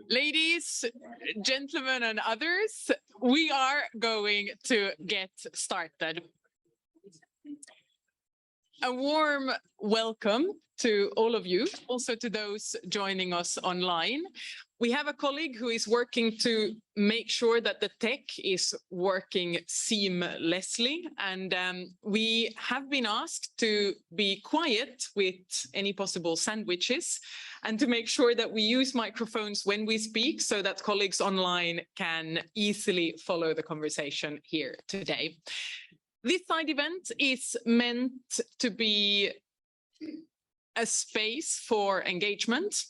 Ladies, gentlemen, and others, we are going to get started. A warm welcome to all of you, also to those joining us online. We have a colleague who is working to make sure that the tech is working seamlessly, and we have been asked to be quiet with any possible sandwiches and to make sure that we use microphones when we speak so that colleagues online can easily follow the conversation here today. This side event is meant to be a space for engagement,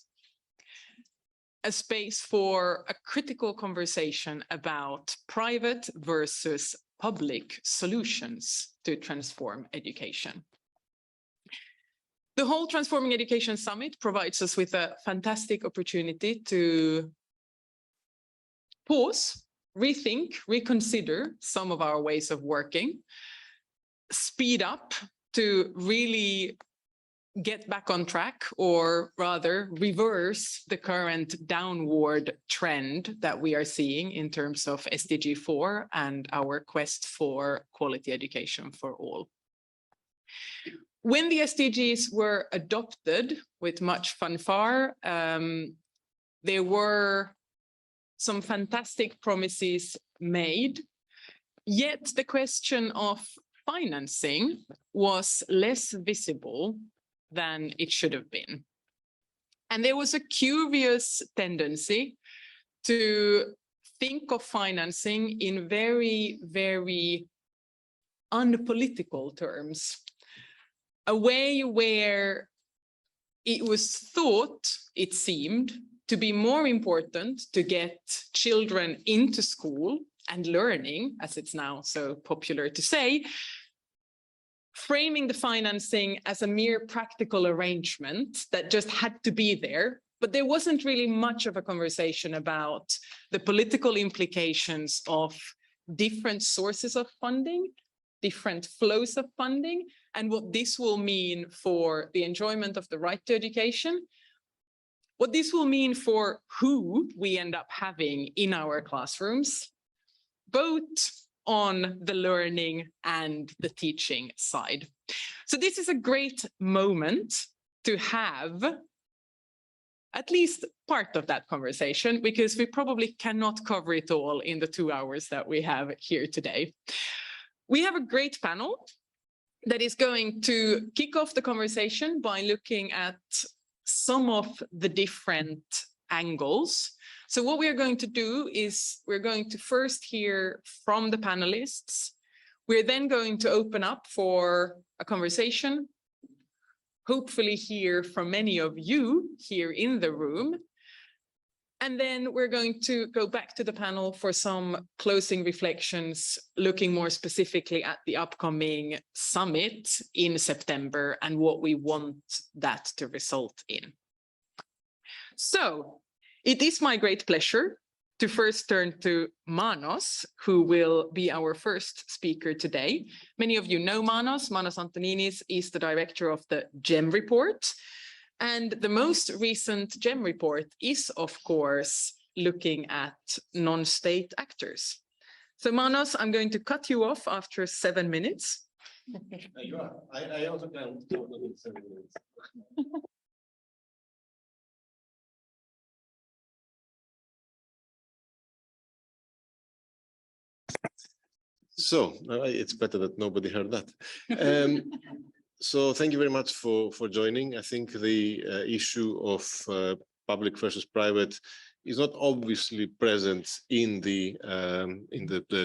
a space for a critical conversation about private versus public solutions to transform education. The whole Transforming Education Summit provides us with a fantastic opportunity to pause, rethink, reconsider some of our ways of working, speed up to really get back on track, or rather reverse the current downward trend that we are seeing in terms of SDG 4 and our quest for quality education for all. When the SDGs were adopted with much fanfare, there were some fantastic promises made, yet the question of financing was less visible than it should have been. And there was a curious tendency to think of financing in very, very unpolitical terms, a way where it was thought, it seemed, to be more important to get children into school and learning, as it's now so popular to say, framing the financing as a mere practical arrangement that just had to be there. But there wasn't really much of a conversation about the political implications of different sources of funding, different flows of funding, and what this will mean for the enjoyment of the right to education, what this will mean for who we end up having in our classrooms, both on the learning and the teaching side. So this is a great moment to have at least part of that conversation, because we probably cannot cover it all in the 2 hours that we have here today. We have a great panel that is going to kick off the conversation by looking at some of the different angles. So what we are going to do is we're going to first hear from the panelists. We're then going to open up for a conversation, hopefully hear from many of you here in the room. And then we're going to go back to the panel for some closing reflections, looking more specifically at the upcoming summit in September and what we want that to result in. So it is my great pleasure to first turn to Manos, who will be our first speaker today. Many of you know Manos. Manos Antoninis is the director of the GEM report. And the most recent GEM report is, of course, looking at non-state actors. So Manos, I'm going to cut you off after 7 minutes. You are. I also can talk in 7 minutes. So it's better that nobody heard that. So thank you very much for joining. I think the issue of public versus private is not obviously present in the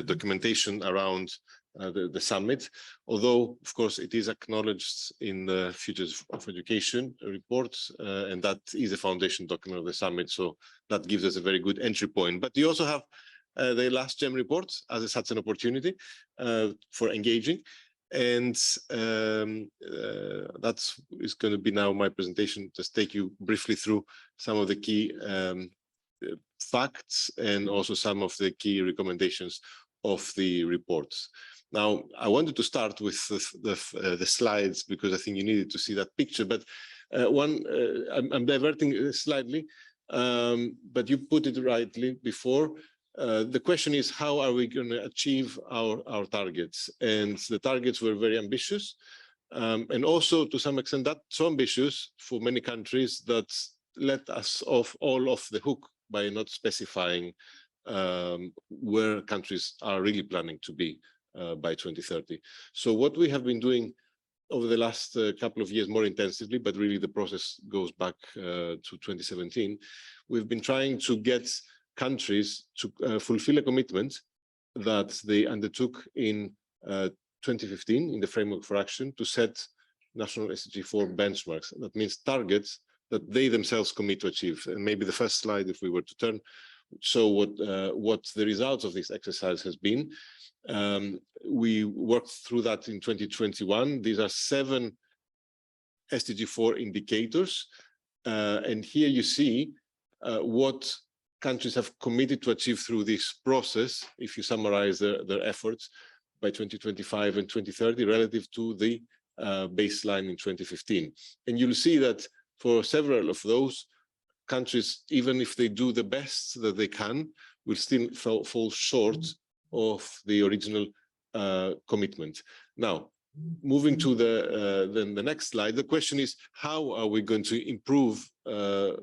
documentation around the summit, although of course it is acknowledged in the Futures of Education report, and that is a foundation document of the summit. So that gives us a very good entry point. But you also have the last GEM report as such an opportunity for engaging. And that is going to be now my presentation, just take you briefly through some of the key facts and also some of the key recommendations of the reports. Now, I wanted to start with the slides because I think you needed to see that picture, but I'm diverting slightly. But you put it rightly before. The question is, how are we going to achieve our targets? And the targets were very ambitious. And also, to some extent, that's so ambitious for many countries that let us off the hook by not specifying where countries are really planning to be by 2030. So what we have been doing over the last couple of years more intensively, but really the process goes back to 2017, we've been trying to get countries to fulfill a commitment that they undertook in 2015 in the Framework for Action to set national SDG 4 benchmarks. That means targets that they themselves commit to achieve. And maybe the first slide, if we were to turn, show what the results of this exercise has been. We worked through that in 2021. These are 7 SDG 4 indicators. And here you see what countries have committed to achieve through this process, if you summarize their efforts by 2025 and 2030 relative to the baseline in 2015. And you'll see that for several of those countries, even if they do the best that they can, will still fall short of the original commitment. Now, moving to the next slide, the question is, how are we going to improve where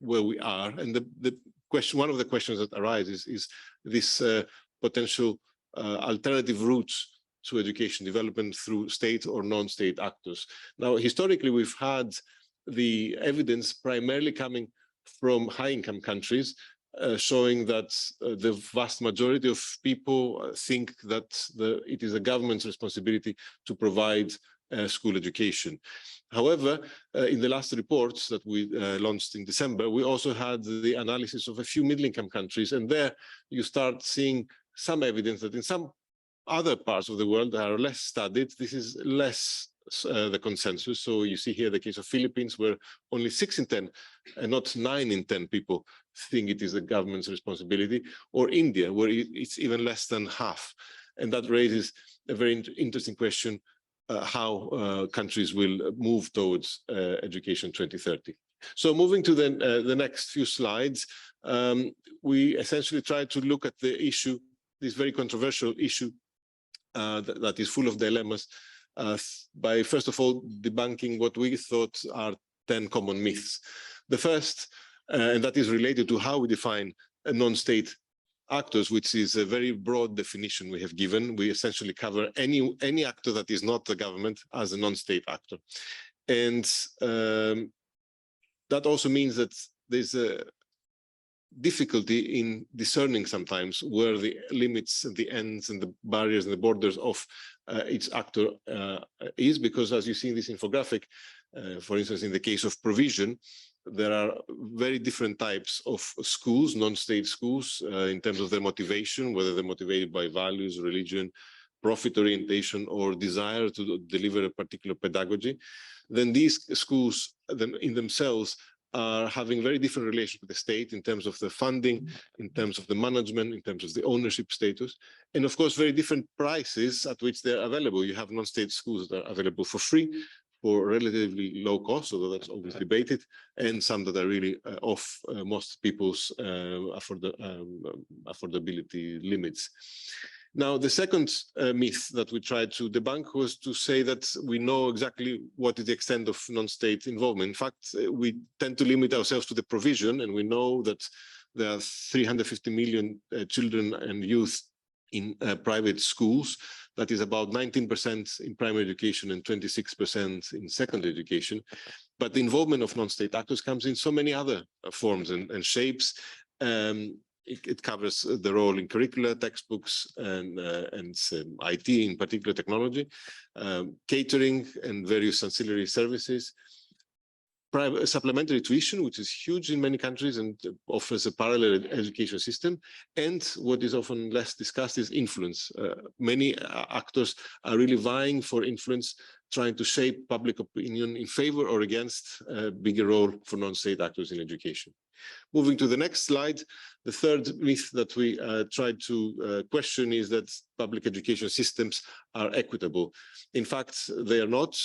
we are? And the question, one of the questions that arises is this potential alternative routes to education development through state or non-state actors. Now, historically, we've had the evidence primarily coming from high-income countries, showing that the vast majority of people think that it is a government's responsibility to provide school education. However, in the last reports that we launched in December, we also had the analysis of a few middle-income countries, and there you start seeing some evidence that in some other parts of the world that are less studied, this is less the consensus. So you see here the case of Philippines, where only 6 in 10 and not 9 in 10 people think it is the government's responsibility, or India, where it's even less than half. And that raises a very interesting question, how countries will move towards Education 2030. So moving to the next few slides, we essentially try to look at the issue, this very controversial issue that is full of dilemmas, by first of all debunking what we thought are 10 common myths. The first, and that is related to how we define a non-state actors, which is a very broad definition we have given. We essentially cover any actor that is not the government as a non-state actor. And that also means that there's a difficulty in discerning sometimes where the limits and the ends and the barriers and the borders of each actor is, because as you see in this infographic, for instance, in the case of provision, there are very different types of schools, non-state schools, in terms of their motivation, whether they're motivated by values, religion, profit orientation, or desire to deliver a particular pedagogy. Then these schools in themselves are having very different relations with the state in terms of the funding, in terms of the management, in terms of the ownership status, and of course, very different prices at which they're available. You have non-state schools that are available for free, for relatively low cost, although that's always debated, and some that are really off most people's affordability limits. Now, the second myth that we tried to debunk was to say that we know exactly what is the extent of non-state involvement. In fact, we tend to limit ourselves to the provision, and we know that there are 350 million children and youth in private schools. That is about 19% in primary education and 26% in secondary education. But the involvement of non-state actors comes in so many other forms and shapes. It covers the role in curricula, textbooks, and IT, in particular technology, catering and various ancillary services, private supplementary tuition, which is huge in many countries and offers a parallel education system, and what is often less discussed is influence. Many actors are really vying for influence, trying to shape public opinion in favor or against a bigger role for non-state actors in education. Moving to the next slide, the third myth that we tried to question is that public education systems are equitable. In fact, they are not.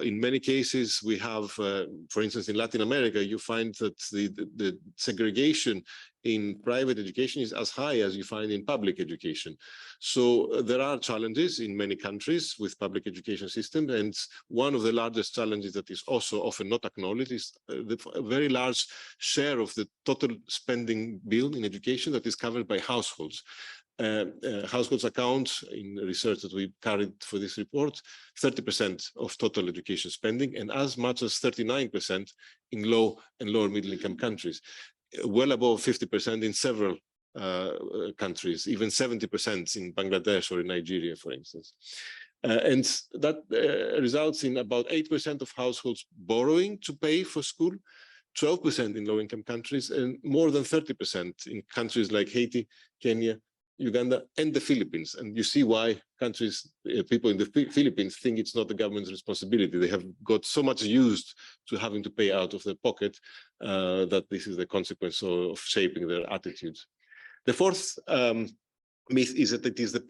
In many cases, we have, for instance, in Latin America, you find that the segregation in private education is as high as you find in public education. So there are challenges in many countries with public education systems, and one of the largest challenges that is also often not acknowledged is the very large share of the total spending bill in education that is covered by households. Households account, in research that we carried for this report, 30% of total education spending, and as much as 39% in low and lower middle income countries, well above 50% in several countries, even 70% in Bangladesh or in Nigeria, for instance. And that results in about 8% of households borrowing to pay for school, 12% in low-income countries, and more than 30% in countries like Haiti, Kenya, Uganda, and the Philippines. And you see why countries, people in the Philippines think it's not the government's responsibility. They have got so much used to having to pay out of their pocket that this is the consequence of shaping their attitudes. The fourth myth is that it is the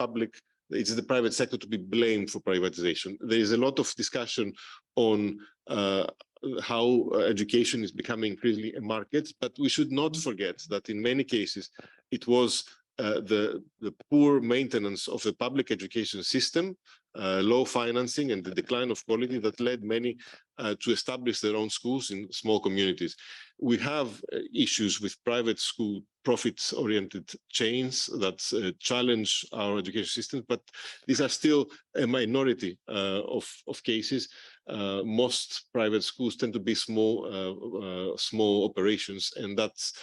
private sector to be blamed for privatization. There is a lot of discussion on how education is becoming increasingly a market, but we should not forget that in many cases it was the poor maintenance of the public education system, low financing, and the decline of quality that led many to establish their own schools in small communities. We have issues with private school profits-oriented chains that challenge our education systems, but these are still a minority of cases. Most private schools tend to be small operations, and that's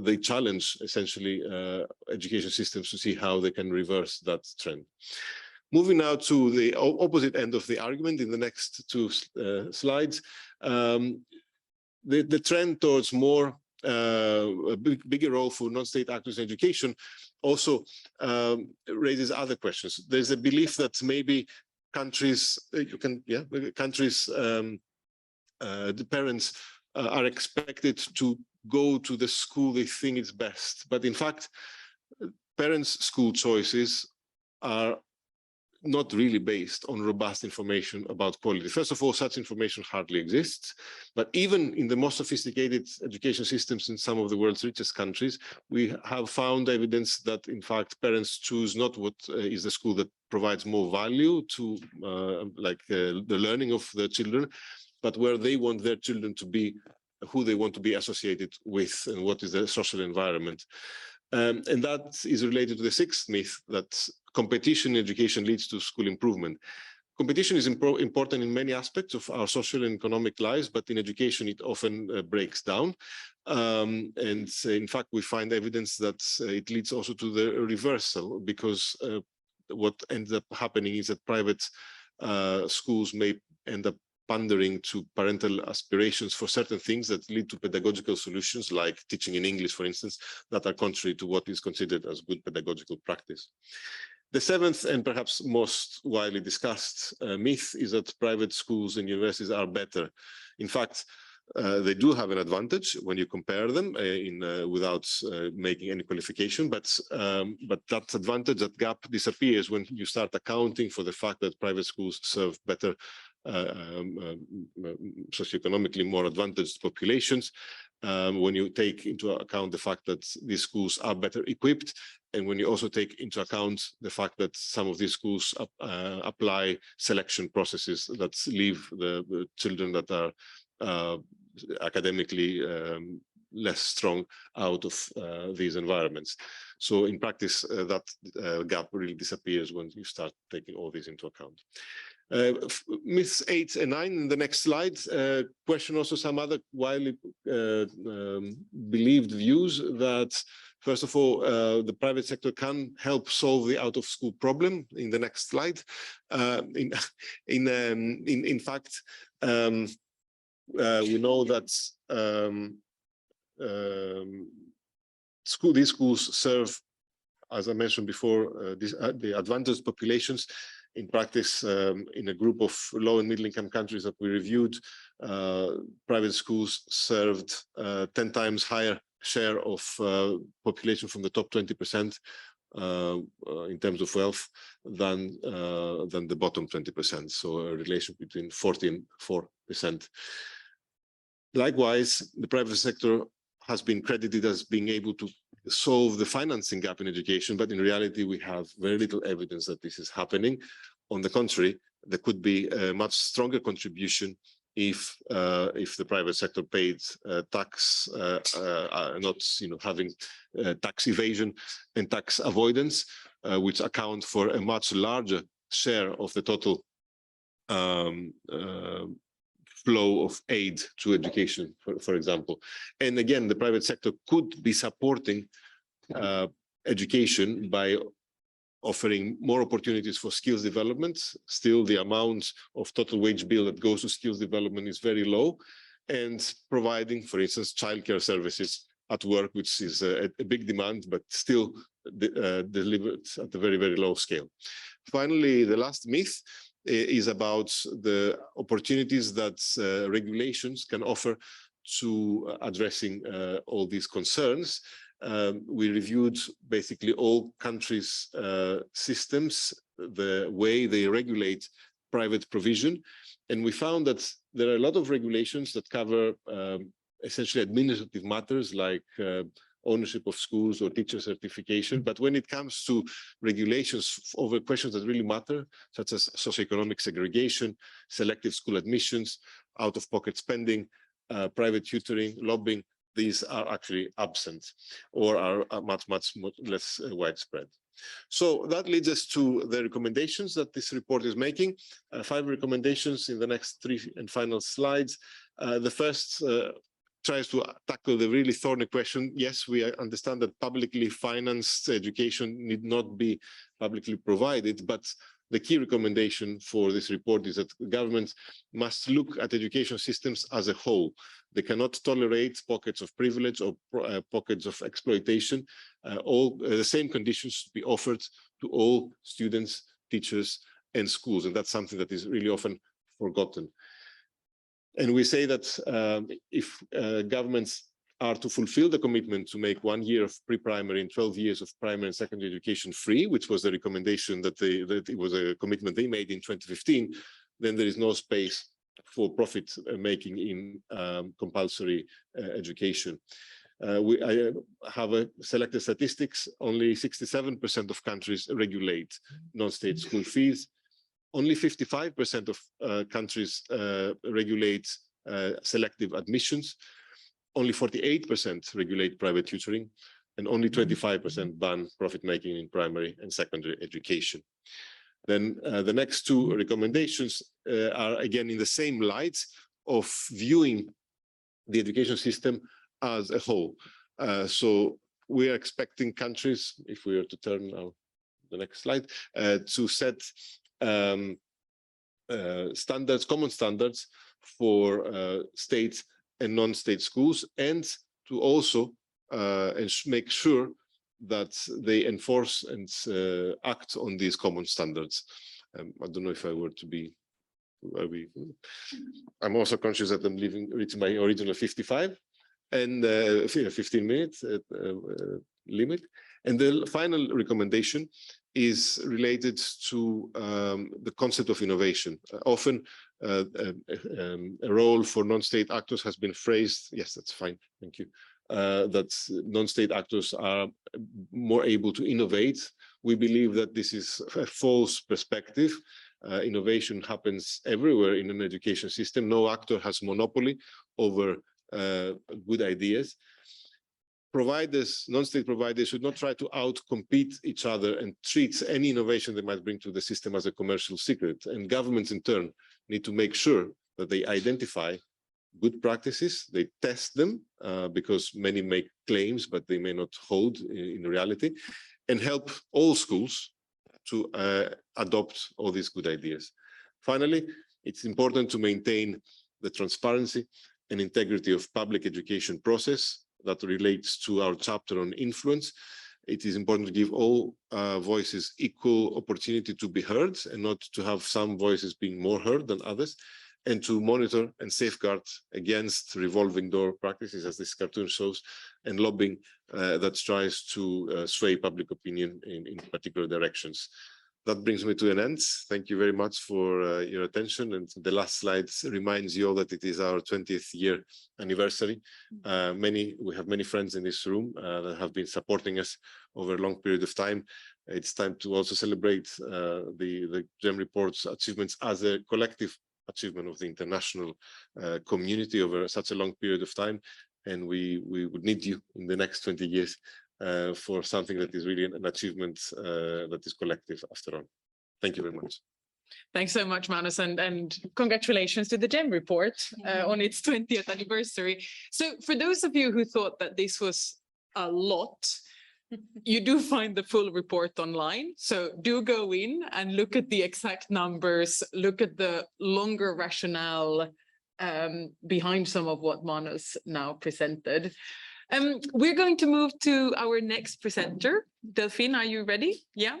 they challenge essentially education systems to see how they can reverse that trend. Moving now to the opposite end of the argument in the next two slides, the trend towards more a bigger role for non-state actors in education also raises other questions. There's a belief that maybe countries, the parents are expected to go to the school they think is best. But in fact, parents' school choices are not really based on robust information about quality. First of all, such information hardly exists. But even in the most sophisticated education systems in some of the world's richest countries, we have found evidence that, in fact, parents choose not what is the school that provides more value to the learning of their children, but where they want their children to be, who they want to be associated with, and what is the social environment. And that is related to the sixth myth, that competition in education leads to school improvement. Competition is important in many aspects of our social and economic lives, but in education it often breaks down. And in fact, we find evidence that it leads also to the reversal, because what ends up happening is that private schools may end up pandering to parental aspirations for certain things that lead to pedagogical solutions, like teaching in English, for instance, that are contrary to what is considered as good pedagogical practice. The seventh and perhaps most widely discussed myth is that private schools and universities are better. In fact, they do have an advantage when you compare them without making any qualification, but that advantage, that gap, disappears when you start accounting for the fact that private schools serve better socioeconomically more advantaged populations, when you take into account the fact that these schools are better equipped, and when you also take into account the fact that some of these schools apply selection processes that leave the children that are academically less strong out of these environments. So in practice, that gap really disappears when you start taking all these into account. Myths 8 and 9 in the next slide question also some other widely believed views that, first of all, the private sector can help solve the out-of-school problem. In the next slide, in fact, we know that these schools serve, as I mentioned before, the advantaged populations. In practice, in a group of low and middle income countries that we reviewed, private schools served 10 times higher share of population from the top 20% in terms of wealth than the bottom 20%. So a relation between 40 and 4%. Likewise, the private sector has been credited as being able to solve the financing gap in education, but in reality, we have very little evidence that this is happening. On the contrary, there could be a much stronger contribution if the private sector paid tax, not having tax evasion and tax avoidance, which account for a much larger share of the total flow of aid to education, for example. And again, the private sector could be supporting education by offering more opportunities for skills development. Still, the amount of total wage bill that goes to skills development is very low, and providing, for instance, childcare services at work, which is a big demand, but still delivered at a very, very low scale. Finally, the last myth is about the opportunities that regulations can offer to addressing all these concerns. We reviewed basically all countries' systems, the way they regulate private provision, and we found that there are a lot of regulations that cover essentially administrative matters like ownership of schools or teacher certification. But when it comes to regulations over questions that really matter, such as socioeconomic segregation, selective school admissions, out-of-pocket spending, private tutoring, lobbying, these are actually absent or are much less widespread. So that leads us to the recommendations that this report is making. 5 recommendations in the next 3 and final slides. The first tries to tackle the really thorny question. Yes, we understand that publicly financed education need not be publicly provided, but the key recommendation for this report is that governments must look at education systems as a whole. They cannot tolerate pockets of privilege or pockets of exploitation. The same conditions should be offered to all students, teachers, and schools, and that's something that is really often forgotten. And we say that if governments are to fulfill the commitment to make 1 year of pre-primary and 12 years of primary and secondary education free, which was the recommendation that it was a commitment they made in 2015, then there is no space for profit making in compulsory education. I have selected statistics. Only 67% of countries regulate non-state school fees. Only 55% of countries regulate selective admissions. Only 48% regulate private tutoring, and only 25% ban profit-making in primary and secondary education. Then the next 2 recommendations are again in the same light of viewing the education system as a whole. So we are expecting countries, if we were to turn now the next slide, to set common standards for state and non-state schools, and to also make sure that they enforce and act on these common standards. I don't know if I were to be, I'm also conscious that I'm reaching my original 55 and 15 minutes limit. And the final recommendation is related to the concept of innovation. Often a role for non-state actors has been phrased, yes, that's fine, thank you, that non-state actors are more able to innovate. We believe that this is a false perspective. Innovation happens everywhere in an education system. No actor has monopoly over good ideas. Providers, non-state providers, should not try to out-compete each other and treat any innovation they might bring to the system as a commercial secret. And governments, in turn, need to make sure that they identify good practices, they test them, because many make claims, but they may not hold in reality, and help all schools to adopt all these good ideas. Finally, it's important to maintain the transparency and integrity of public education process that relates to our chapter on influence. It is important to give all voices equal opportunity to be heard and not to have some voices being more heard than others. and to monitor and safeguard against revolving door practices, as this cartoon shows, and lobbying that tries to sway public opinion in particular directions. That brings me to an end. Thank you very much for your attention. And the last slide reminds you all that it is our 20th year anniversary. We have many friends in this room that have been supporting us over a long period of time. It's time to also celebrate the GEM report's achievements as a collective achievement of the international community over such a long period of time. And we would need you in the next 20 years for something that is really an achievement that is collective after all. Thank you very much. Thanks so much, Manus, and congratulations to the GEM report on its 20th anniversary. So for those of you who thought that this was a lot, you do find the full report online. So do go in and look at the exact numbers, look at the longer rationale behind some of what Manus now presented. We're going to move to our next presenter. Delphine, are you ready? Yeah?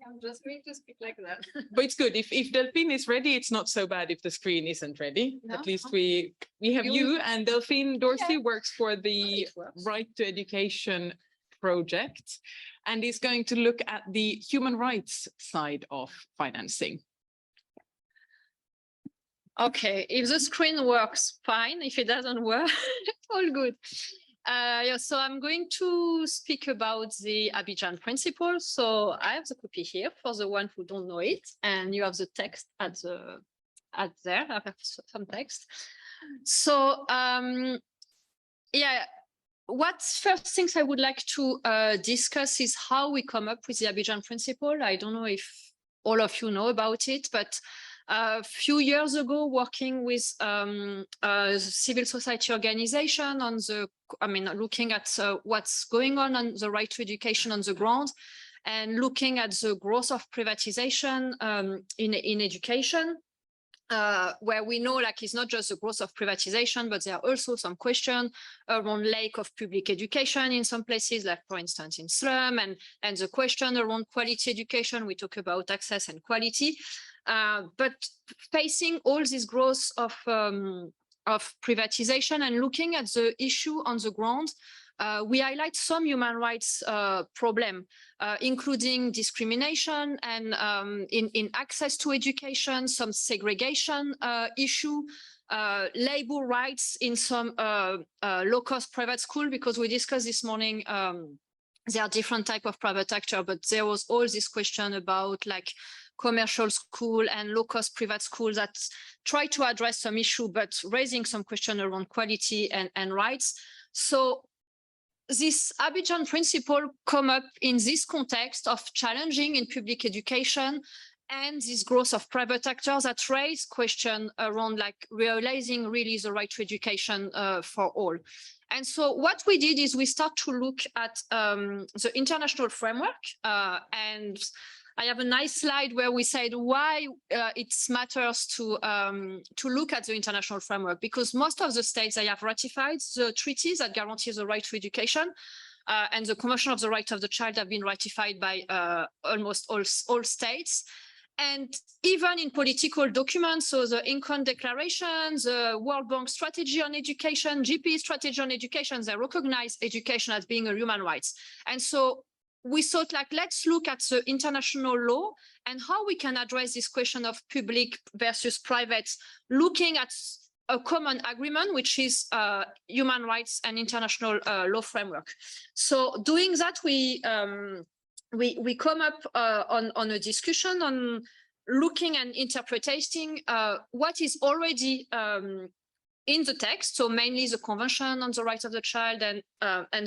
I'm just going to speak like that. But it's good. If Delphine is ready, it's not so bad if the screen isn't ready. No? At least we have you, and Delphine Dorsey works for the Right to Education project and is going to look at the human rights side of financing. Okay, if the screen works, fine. If it doesn't work, all good. Yeah, so I'm going to speak about the Abidjan principle. So I have the copy here for the one who don't know it, and you have the text at there. I have some text. So yeah, what first things I would like to discuss is how we come up with the Abidjan principle. I don't know if all of you know about it, but a few years ago, working with a civil society organization on looking at what's going on the right to education on the ground, and looking at the growth of privatization in education, where we know it's not just the growth of privatization, but there are also some questions around lack of public education in some places, like for instance in slum, and the question around quality education. We talk about access and quality. But facing all this growth of privatization and looking at the issue on the ground, we highlight some human rights problem, including discrimination and in access to education, some segregation issue, labor rights in some low-cost private school, because we discussed this morning there are different types of private actors, but there was all this question about commercial school and low-cost private schools that try to address some issue, but raising some question around quality and rights. So this Abidjan principle come up in this context of challenging in public education and this growth of private actors that raise question around realizing really the right to education for all. And so what we did is we start to look at the international framework, and I have a nice slide where we said why it matters to look at the international framework, because most of the states, they have ratified the treaties that guarantee the right to education, and the Convention of the Right of the Child have been ratified by almost all states. And even in political documents, so the Incon Declaration, the World Bank Strategy on Education, GP Strategy on Education, they recognize education as being a human right. And so we thought, let's look at the international law and how we can address this question of public versus private, looking at a common agreement, which is human rights and international law framework. So doing that, we come up on a discussion on looking and interpreting what is already in the text, so mainly the Convention on the Rights of the Child and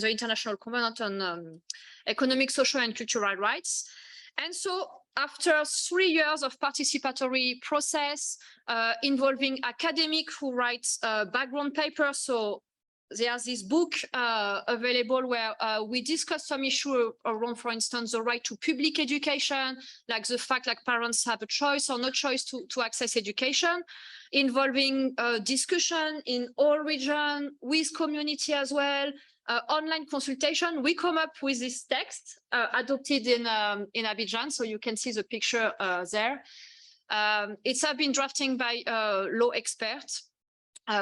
the International Covenant on Economic, Social and Cultural Rights. And so after 3 years of participatory process involving academics who write background papers, so there's this book available where we discuss some issue around, for instance, the right to public education, like the fact parents have a choice or no choice to access education, involving discussion in all regions with community as well, online consultation, we come up with this text adopted in Abidjan. So you can see the picture there. It's been drafting by law experts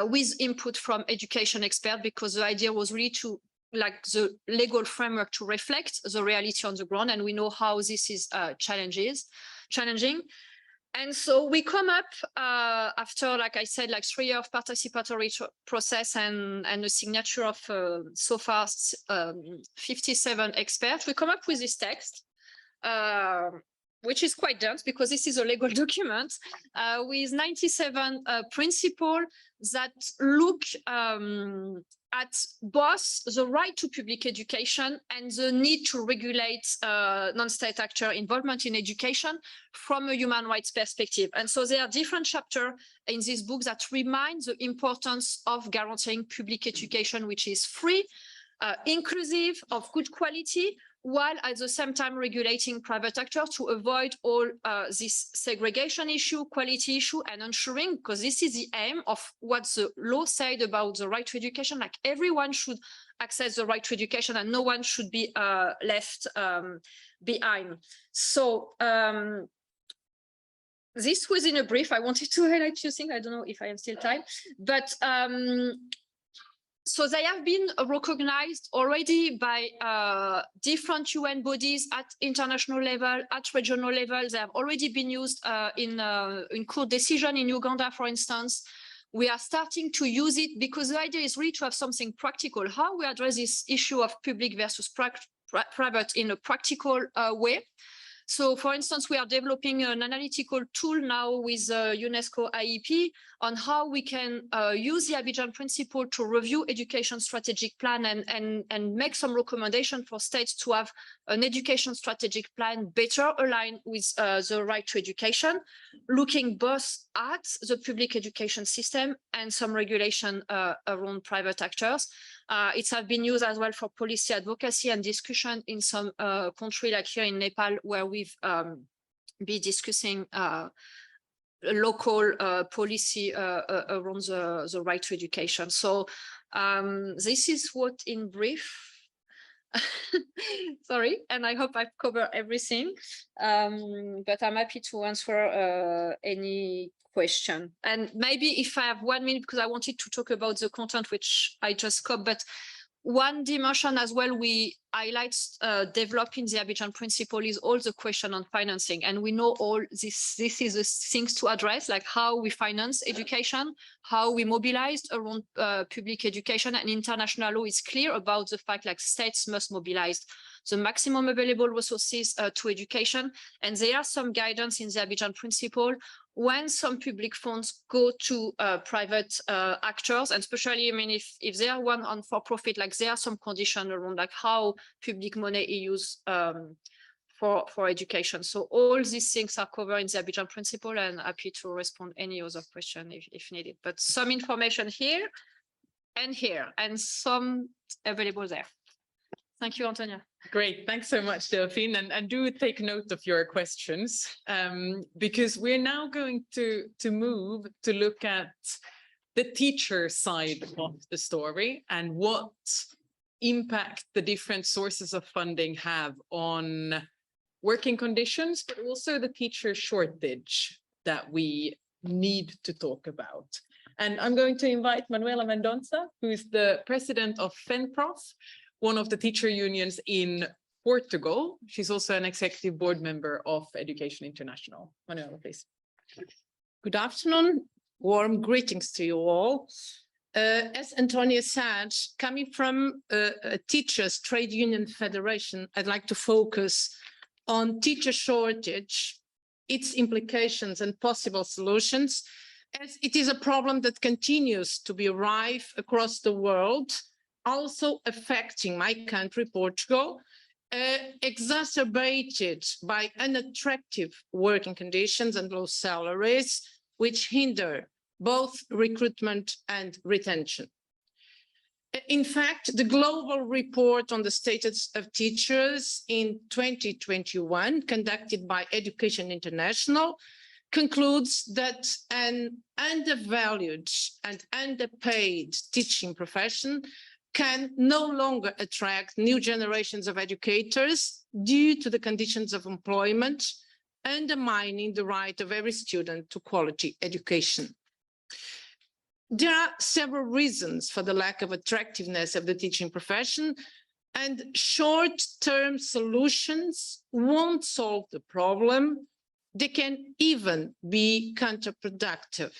with input from education experts, because the idea was really to the legal framework to reflect the reality on the ground. And we know how this is challenging. And so we come up after, like I said, 3 years of participatory process and a signature of so far 57 experts. We come up with this text, which is quite dense because this is a legal document with 97 principles that look at both the right to public education and the need to regulate non-state actor involvement in education from a human rights perspective. And so there are different chapters in this book that remind the importance of guaranteeing public education, which is free, inclusive, of good quality, while at the same time regulating private actors to avoid all this segregation issue, quality issue, and ensuring, because this is the aim of what the law said about the right to education, like everyone should access the right to education and no one should be left behind. So this was in a brief. I wanted to highlight a few things. I don't know if I have still time, but so they have been recognized already by different UN bodies at international level, at regional level. They have already been used in court decision in Uganda, for instance. We are starting to use it because the idea is really to have something practical. How we address this issue of public versus private in a practical way. So, for instance, we are developing an analytical tool now with UNESCO IEP on how we can use the Abidjan principle to review education strategic plan and make some recommendation for states to have an education strategic plan better aligned with the right to education, looking both at the public education system and some regulation around private actors. It has been used as well for policy advocacy and discussion in some countries like here in Nepal, where we've been discussing local policy around the right to education. So this is what in brief. Sorry, and I hope I've covered everything, but I'm happy to answer any question. And maybe if I have 1 minute, because I wanted to talk about the content, which I just covered, but one dimension as well we highlight developing the Abidjan principle is all the question on financing. And we know all this is the things to address, like how we finance education, how we mobilize around public education, and international law is clear about the fact like states must mobilize the maximum available resources to education. And there are some guidance in the Abidjan principle when some public funds go to private actors, and especially, I mean, if they are one on for-profit, like there are some conditions around like how public money is used for education. So all these things are covered in the Abidjan principle, and happy to respond any other question if needed. But some information here, and some available there. Thank you, Antonia. Great, thanks so much, Delphine, and do take note of your questions, because we're now going to move to look at the teacher side of the story and what impact the different sources of funding have on working conditions, but also the teacher shortage that we need to talk about. And I'm going to invite Manuela Mendonça, who is the president of FENPROF, one of the teacher unions in Portugal. She's also an executive board member of Education International. Manuela, please. Good afternoon. Warm greetings to you all. As Antonia said, coming from a teachers trade union federation, I'd like to focus on teacher shortage, its implications and possible solutions, as it is a problem that continues to be rife across the world, also affecting my country, Portugal, exacerbated by unattractive working conditions and low salaries, which hinder both recruitment and retention. In fact, the global report on the status of teachers in 2021, conducted by Education International, concludes that an undervalued and underpaid teaching profession can no longer attract new generations of educators due to the conditions of employment, undermining the right of every student to quality education. There are several reasons for the lack of attractiveness of the teaching profession, and short-term solutions won't solve the problem. They can even be counterproductive.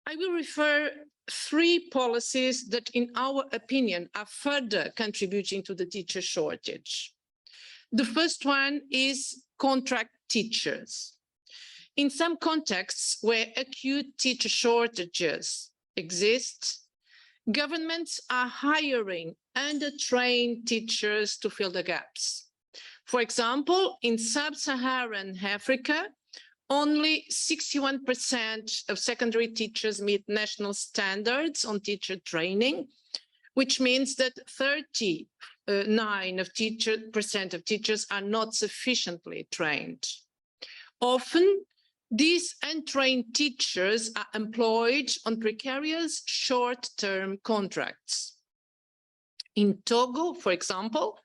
I will refer three policies that, in our opinion, are further contributing to the teacher shortage. The first one is contract teachers. In some contexts where acute teacher shortages exist, governments are hiring undertrained teachers to fill the gaps. For example, in sub-Saharan Africa, only 61% of secondary teachers meet national standards on teacher training, which means that 39% of teachers are not sufficiently trained. Often, these untrained teachers are employed on precarious short-term contracts. In Togo, for example,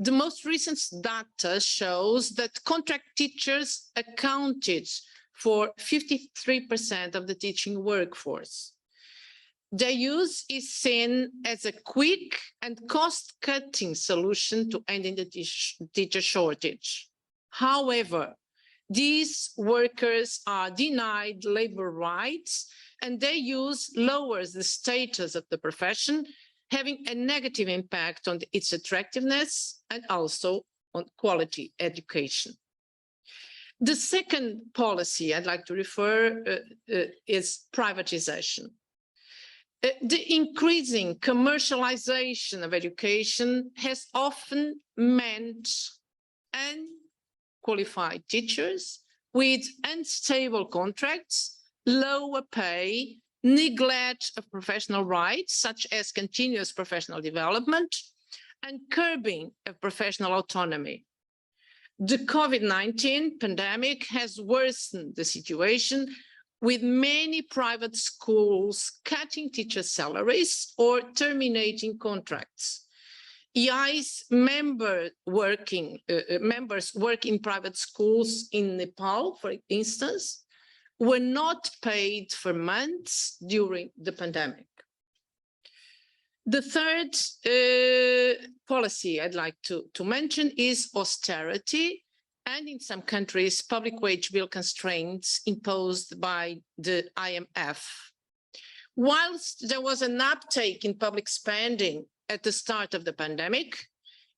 the most recent data shows that contract teachers accounted for 53% of the teaching workforce. Their use is seen as a quick and cost-cutting solution to ending the teacher shortage. However, these workers are denied labor rights, and their use lowers the status of the profession, having a negative impact on its attractiveness and also on quality education. The second policy I'd like to refer is privatization. The increasing commercialization of education has often meant unqualified teachers with unstable contracts, lower pay, neglect of professional rights, such as continuous professional development, and curbing of professional autonomy. The COVID-19 pandemic has worsened the situation, with many private schools cutting teacher salaries or terminating contracts. EI's members work in private schools in Nepal, for instance, were not paid for months during the pandemic. The third policy I'd like to mention is austerity, and in some countries, public wage bill constraints imposed by the IMF. Whilst there was an uptake in public spending at the start of the pandemic,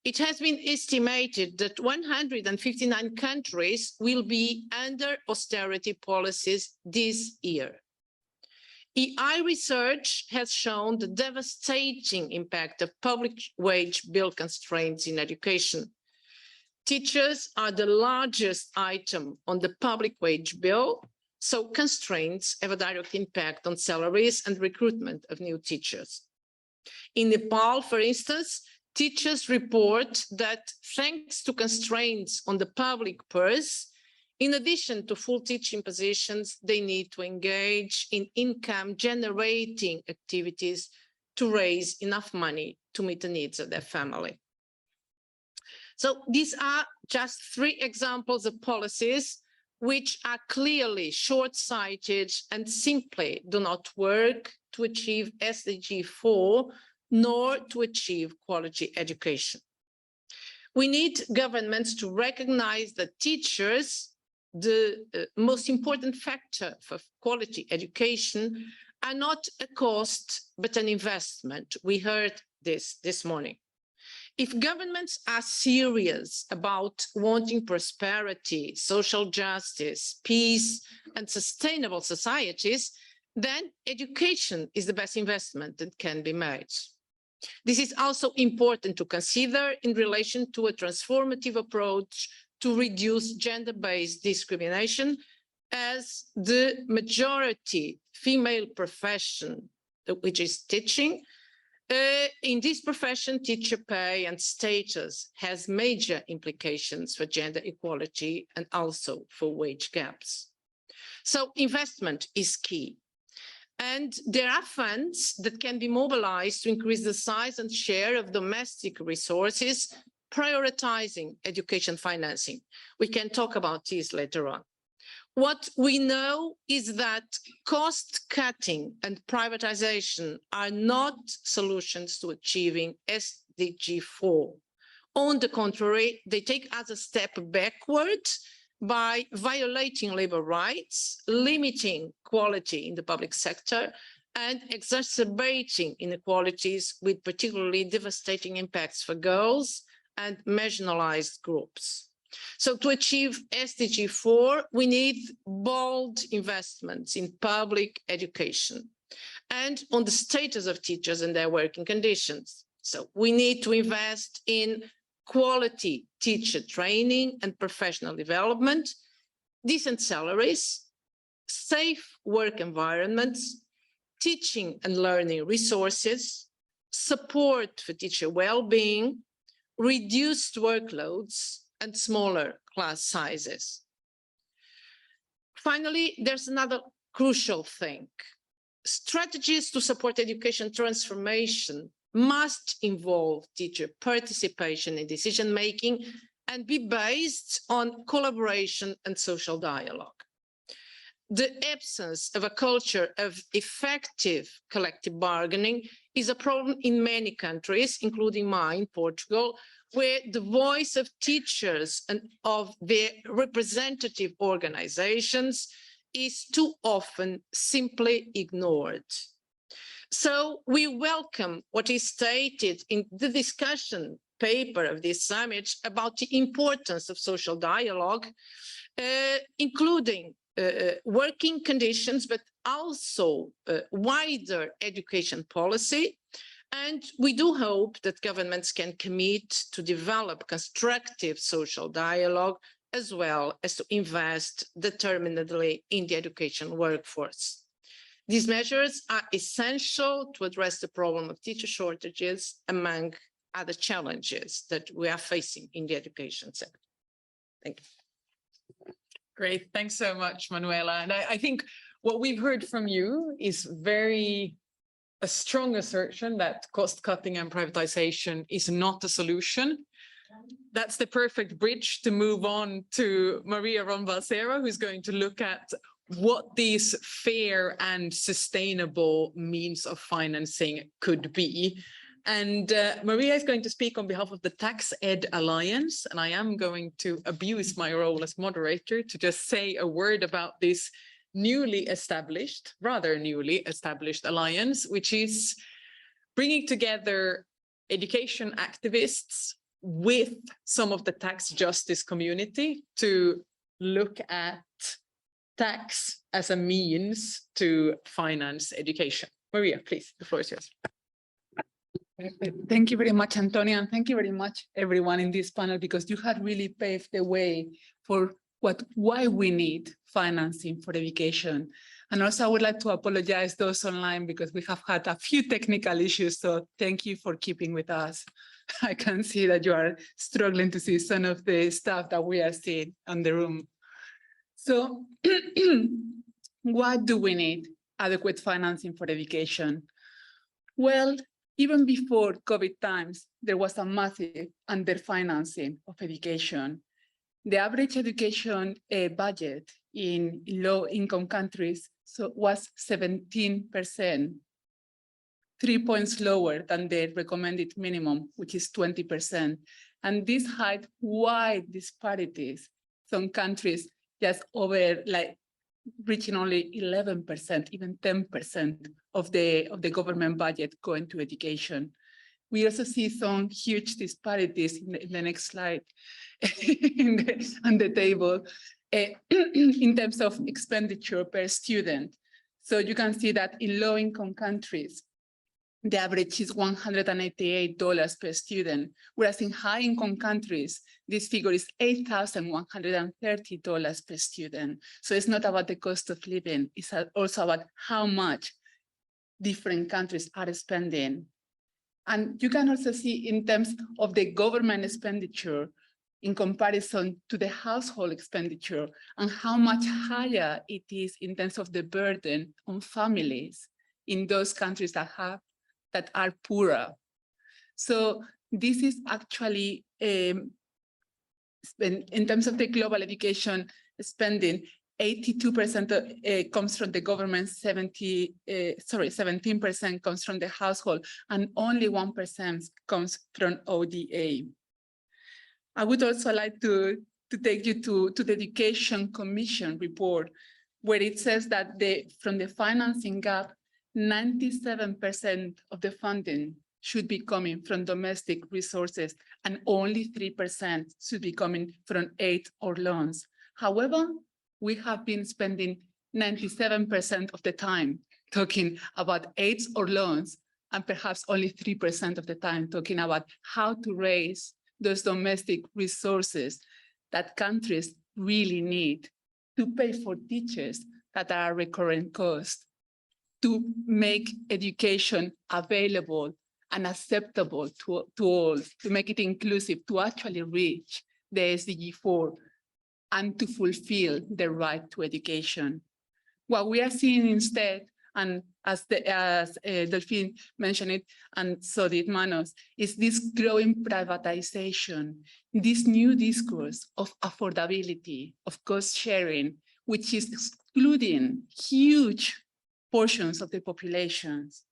it has been estimated that 159 countries will be under austerity policies this year. EI research has shown the devastating impact of public wage bill constraints in education. Teachers are the largest item on the public wage bill, so constraints have a direct impact on salaries and recruitment of new teachers. In Nepal, for instance, teachers report that thanks to constraints on the public purse, in addition to full teaching positions, they need to engage in income-generating activities to raise enough money to meet the needs of their family. So these are just three examples of policies which are clearly short-sighted and simply do not work to achieve SDG 4, nor to achieve quality education. We need governments to recognize that teachers, the most important factor for quality education, are not a cost, but an investment. We heard this morning. If governments are serious about wanting prosperity, social justice, peace, and sustainable societies, then education is the best investment that can be made. This is also important to consider in relation to a transformative approach to reduce gender-based discrimination, as the majority female profession, which is teaching, in this profession, teacher pay and status has major implications for gender equality and also for wage gaps. So investment is key. And there are funds that can be mobilized to increase the size and share of domestic resources, prioritizing education financing. We can talk about this later on. What we know is that cost cutting and privatization are not solutions to achieving SDG 4. On the contrary, they take us a step backward by violating labor rights, limiting quality in the public sector, and exacerbating inequalities with particularly devastating impacts for girls and marginalized groups. So to achieve SDG 4, we need bold investments in public education and on the status of teachers and their working conditions. So we need to invest in quality teacher training and professional development, decent salaries, safe work environments, teaching and learning resources, support for teacher well-being, reduced workloads, and smaller class sizes. Finally, there's another crucial thing. Strategies to support education transformation must involve teacher participation in decision-making and be based on collaboration and social dialogue. The absence of a culture of effective collective bargaining is a problem in many countries, including mine, Portugal, where the voice of teachers and of their representative organizations is too often simply ignored. So we welcome what is stated in the discussion paper of this summit about the importance of social dialogue, including working conditions, but also wider education policy. And we do hope that governments can commit to develop constructive social dialogue, as well as to invest determinedly in the education workforce. These measures are essential to address the problem of teacher shortages, among other challenges that we are facing in the education sector. Thank you. Great, thanks so much, Manuela. And I think what we've heard from you is a strong assertion that cost cutting and privatization is not a solution. That's the perfect bridge to move on to Maria Ronbalsero, who's going to look at what these fair and sustainable means of financing could be. And Maria is going to speak on behalf of the Tax Ed Alliance, and I am going to abuse my role as moderator to just say a word about this rather newly established alliance, which is bringing together education activists with some of the tax justice community to look at tax as a means to finance education. Maria, please, the floor is yours. Thank you very much, Antonia, and thank you very much, everyone in this panel, because you have really paved the way for why we need financing for education. And also I would like to apologize those online because we have had a few technical issues, so thank you for keeping with us. I can see that you are struggling to see some of the stuff that we are seeing in the room. So why do we need adequate financing for education? Well, even before COVID times, there was a massive underfinancing of education. The average education budget in low-income countries was 17%, 3 points lower than the recommended minimum, which is 20%. And this hides wide disparities. Some countries just reaching only 11%, even 10% of the government budget going to education. We also see some huge disparities in the next slide on the table in terms of expenditure per student. So you can see that in low-income countries, the average is $188 per student, whereas in high-income countries, this figure is $8,130 per student. So it's not about the cost of living, it's also about how much different countries are spending. And you can also see in terms of the government expenditure in comparison to the household expenditure and how much higher it is in terms of the burden on families. in those countries that are poorer. So this is actually, in terms of the global education spending, 82% comes from the government, 17% comes from the household, and only 1% comes from ODA. I would also like to take you to the Education Commission report, where it says that from the financing gap, 97% of the funding should be coming from domestic resources, and only 3% should be coming from aid or loans. However, we have been spending 97% of the time talking about aids or loans, and perhaps only 3% of the time talking about how to raise those domestic resources that countries really need to pay for teachers that are a recurrent cost, to make education available and acceptable to all, to make it inclusive, to actually reach the SDG 4, and to fulfill the right to education. What we are seeing instead, and as Delphine mentioned it, and so did Manos, is this growing privatization, this new discourse of affordability, of cost sharing, which is excluding huge portions of the populations,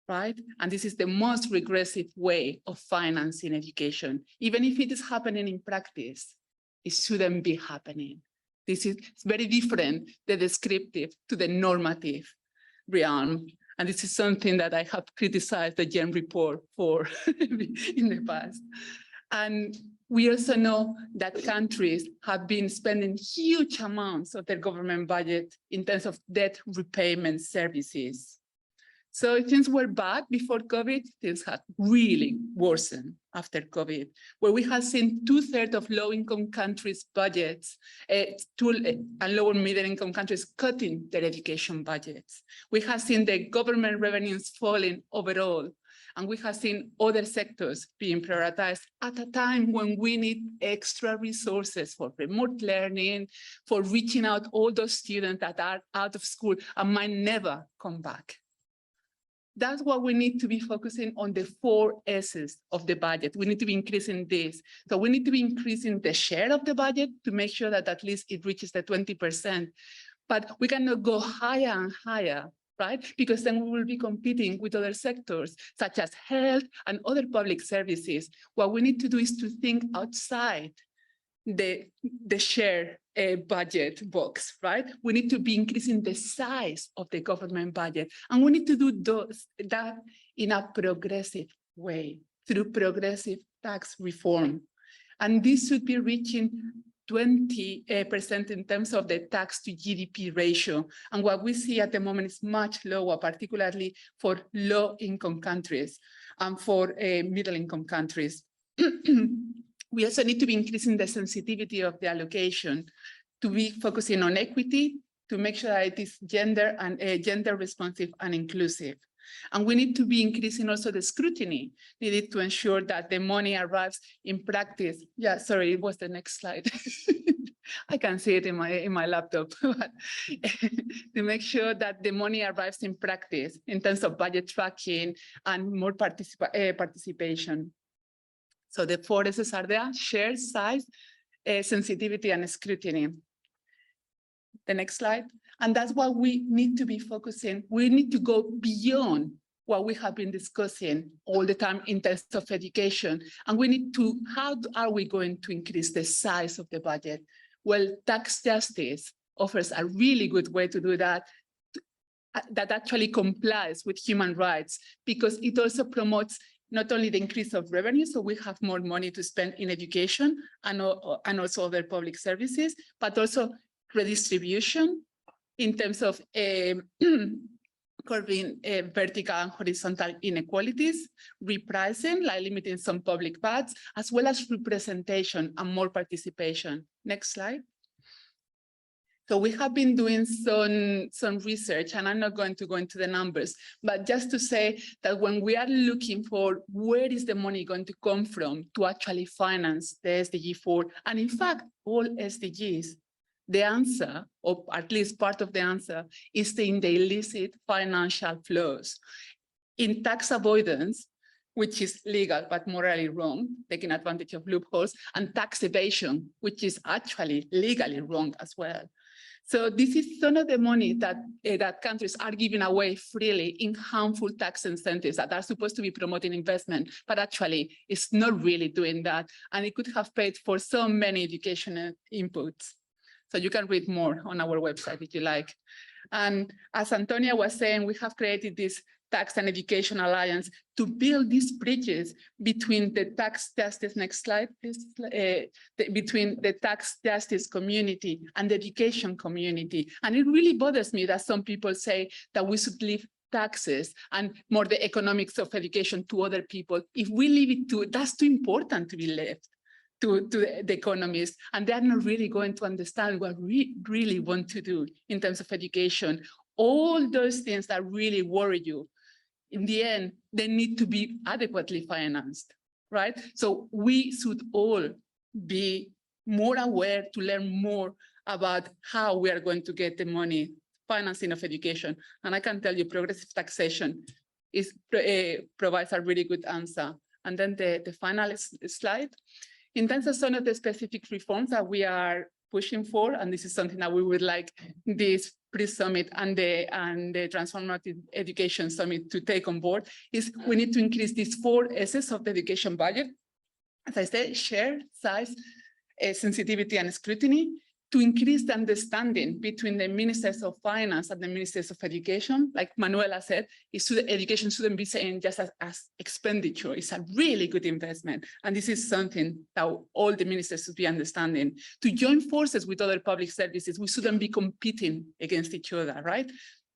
right? And this is the most regressive way of financing education. Even if it is happening in practice, it shouldn't be happening. This is very different, the descriptive to the normative realm. And this is something that I have criticized the GEM report for in the past. And we also know that countries have been spending huge amounts of their government budget in terms of debt repayment services. So things were bad before COVID, things have really worsened after COVID, where we have seen 2/3 of low-income countries' budgets and low and middle-income countries cutting their education budgets. We have seen the government revenues falling overall, and we have seen other sectors being prioritized at a time when we need extra resources for remote learning, for reaching out all those students that are out of school and might never come back. That's what we need to be focusing on, the 4 S's of the budget. We need to be increasing this. So we need to be increasing the share of the budget to make sure that at least it reaches the 20%. But we cannot go higher and higher, right? Because then we will be competing with other sectors, such as health and other public services. What we need to do is to think outside the share budget box, right? We need to be increasing the size of the government budget. And we need to do that in a progressive way, through progressive tax reform. And this should be reaching 20% in terms of the tax to GDP ratio. And what we see at the moment is much lower, particularly for low-income countries and for middle-income countries. We also need to be increasing the sensitivity of the allocation, to be focusing on equity, to make sure that it is gender responsive and inclusive. And we need to be increasing also the scrutiny needed to ensure that the money arrives in practice. Yeah, sorry, it was the next slide. I can see it in my laptop. To make sure that the money arrives in practice in terms of budget tracking and more participation. So the 4 S's are there: share, size, sensitivity, and scrutiny. The next slide. And that's what we need to be focusing. We need to go beyond what we have been discussing all the time in terms of education. And we need to, how are we going to increase the size of the budget? Well, tax justice offers a really good way to do that, that actually complies with human rights, because it also promotes not only the increase of revenue, so we have more money to spend in education and also other public services, but also redistribution in terms of curbing vertical and horizontal inequalities, repricing, like limiting some public paths, as well as representation and more participation. Next slide. So we have been doing some research, and I'm not going to go into the numbers, but just to say that when we are looking for where is the money going to come from to actually finance the SDG 4, and in fact, all SDGs, the answer, or at least part of the answer, is in the illicit financial flows. In tax avoidance, which is legal but morally wrong, taking advantage of loopholes, and tax evasion, which is actually legally wrong as well. So this is some of the money that, that countries are giving away freely in harmful tax incentives that are supposed to be promoting investment, but actually it's not really doing that. And it could have paid for so many educational inputs. So you can read more on our website if you like. And as Antonia was saying, we have created this Tax and Education Alliance to build these bridges between the tax justice, next slide, please, between the tax justice community and the education community. And it really bothers me that some people say that we should leave taxes and more the economics of education to other people. If we leave it to, that's too important to be left to the economists, and they're not really going to understand what we really want to do in terms of education. All those things that really worry you, in the end, they need to be adequately financed, right? So we should all be more aware to learn more about how we are going to get the money, financing of education. And I can tell you progressive taxation provides a really good answer. And then the final slide. In terms of some of the specific reforms that we are pushing for, and this is something that we would like this pre-summit and the Transformative Education Summit to take on board, is we need to increase these 4 S's of the education budget. As I said, share, size, sensitivity, and scrutiny, to increase the understanding between the ministers of finance and the ministers of education. Like Manuela said, education shouldn't be seen just as expenditure. It's a really good investment. And this is something that all the ministers should be understanding. To join forces with other public services, we shouldn't be competing against each other, right?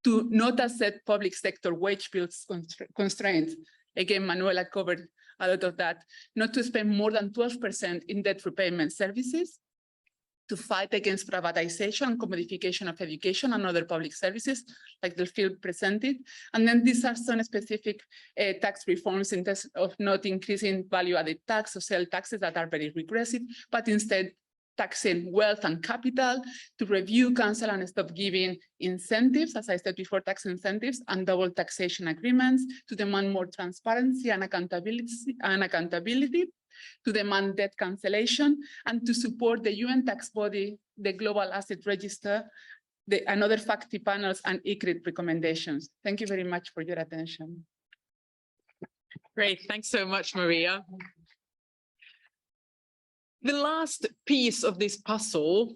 To not accept public sector wage bills constraints. Again, Manuela covered a lot of that. Not to spend more than 12% in debt repayment services, to fight against privatization and commodification of education and other public services, like the field presented. And then these are some specific tax reforms in terms of not increasing value-added tax or sales taxes that are very regressive, but instead taxing wealth and capital, to review, cancel, and stop giving incentives, as I said before, tax incentives and double taxation agreements, to demand more transparency and accountability, to demand debt cancellation, and to support the UN tax body, the Global Asset Register, and other FACTI panels and ICRIT recommendations. Thank you very much for your attention. Great, thanks so much, Maria. The last piece of this puzzle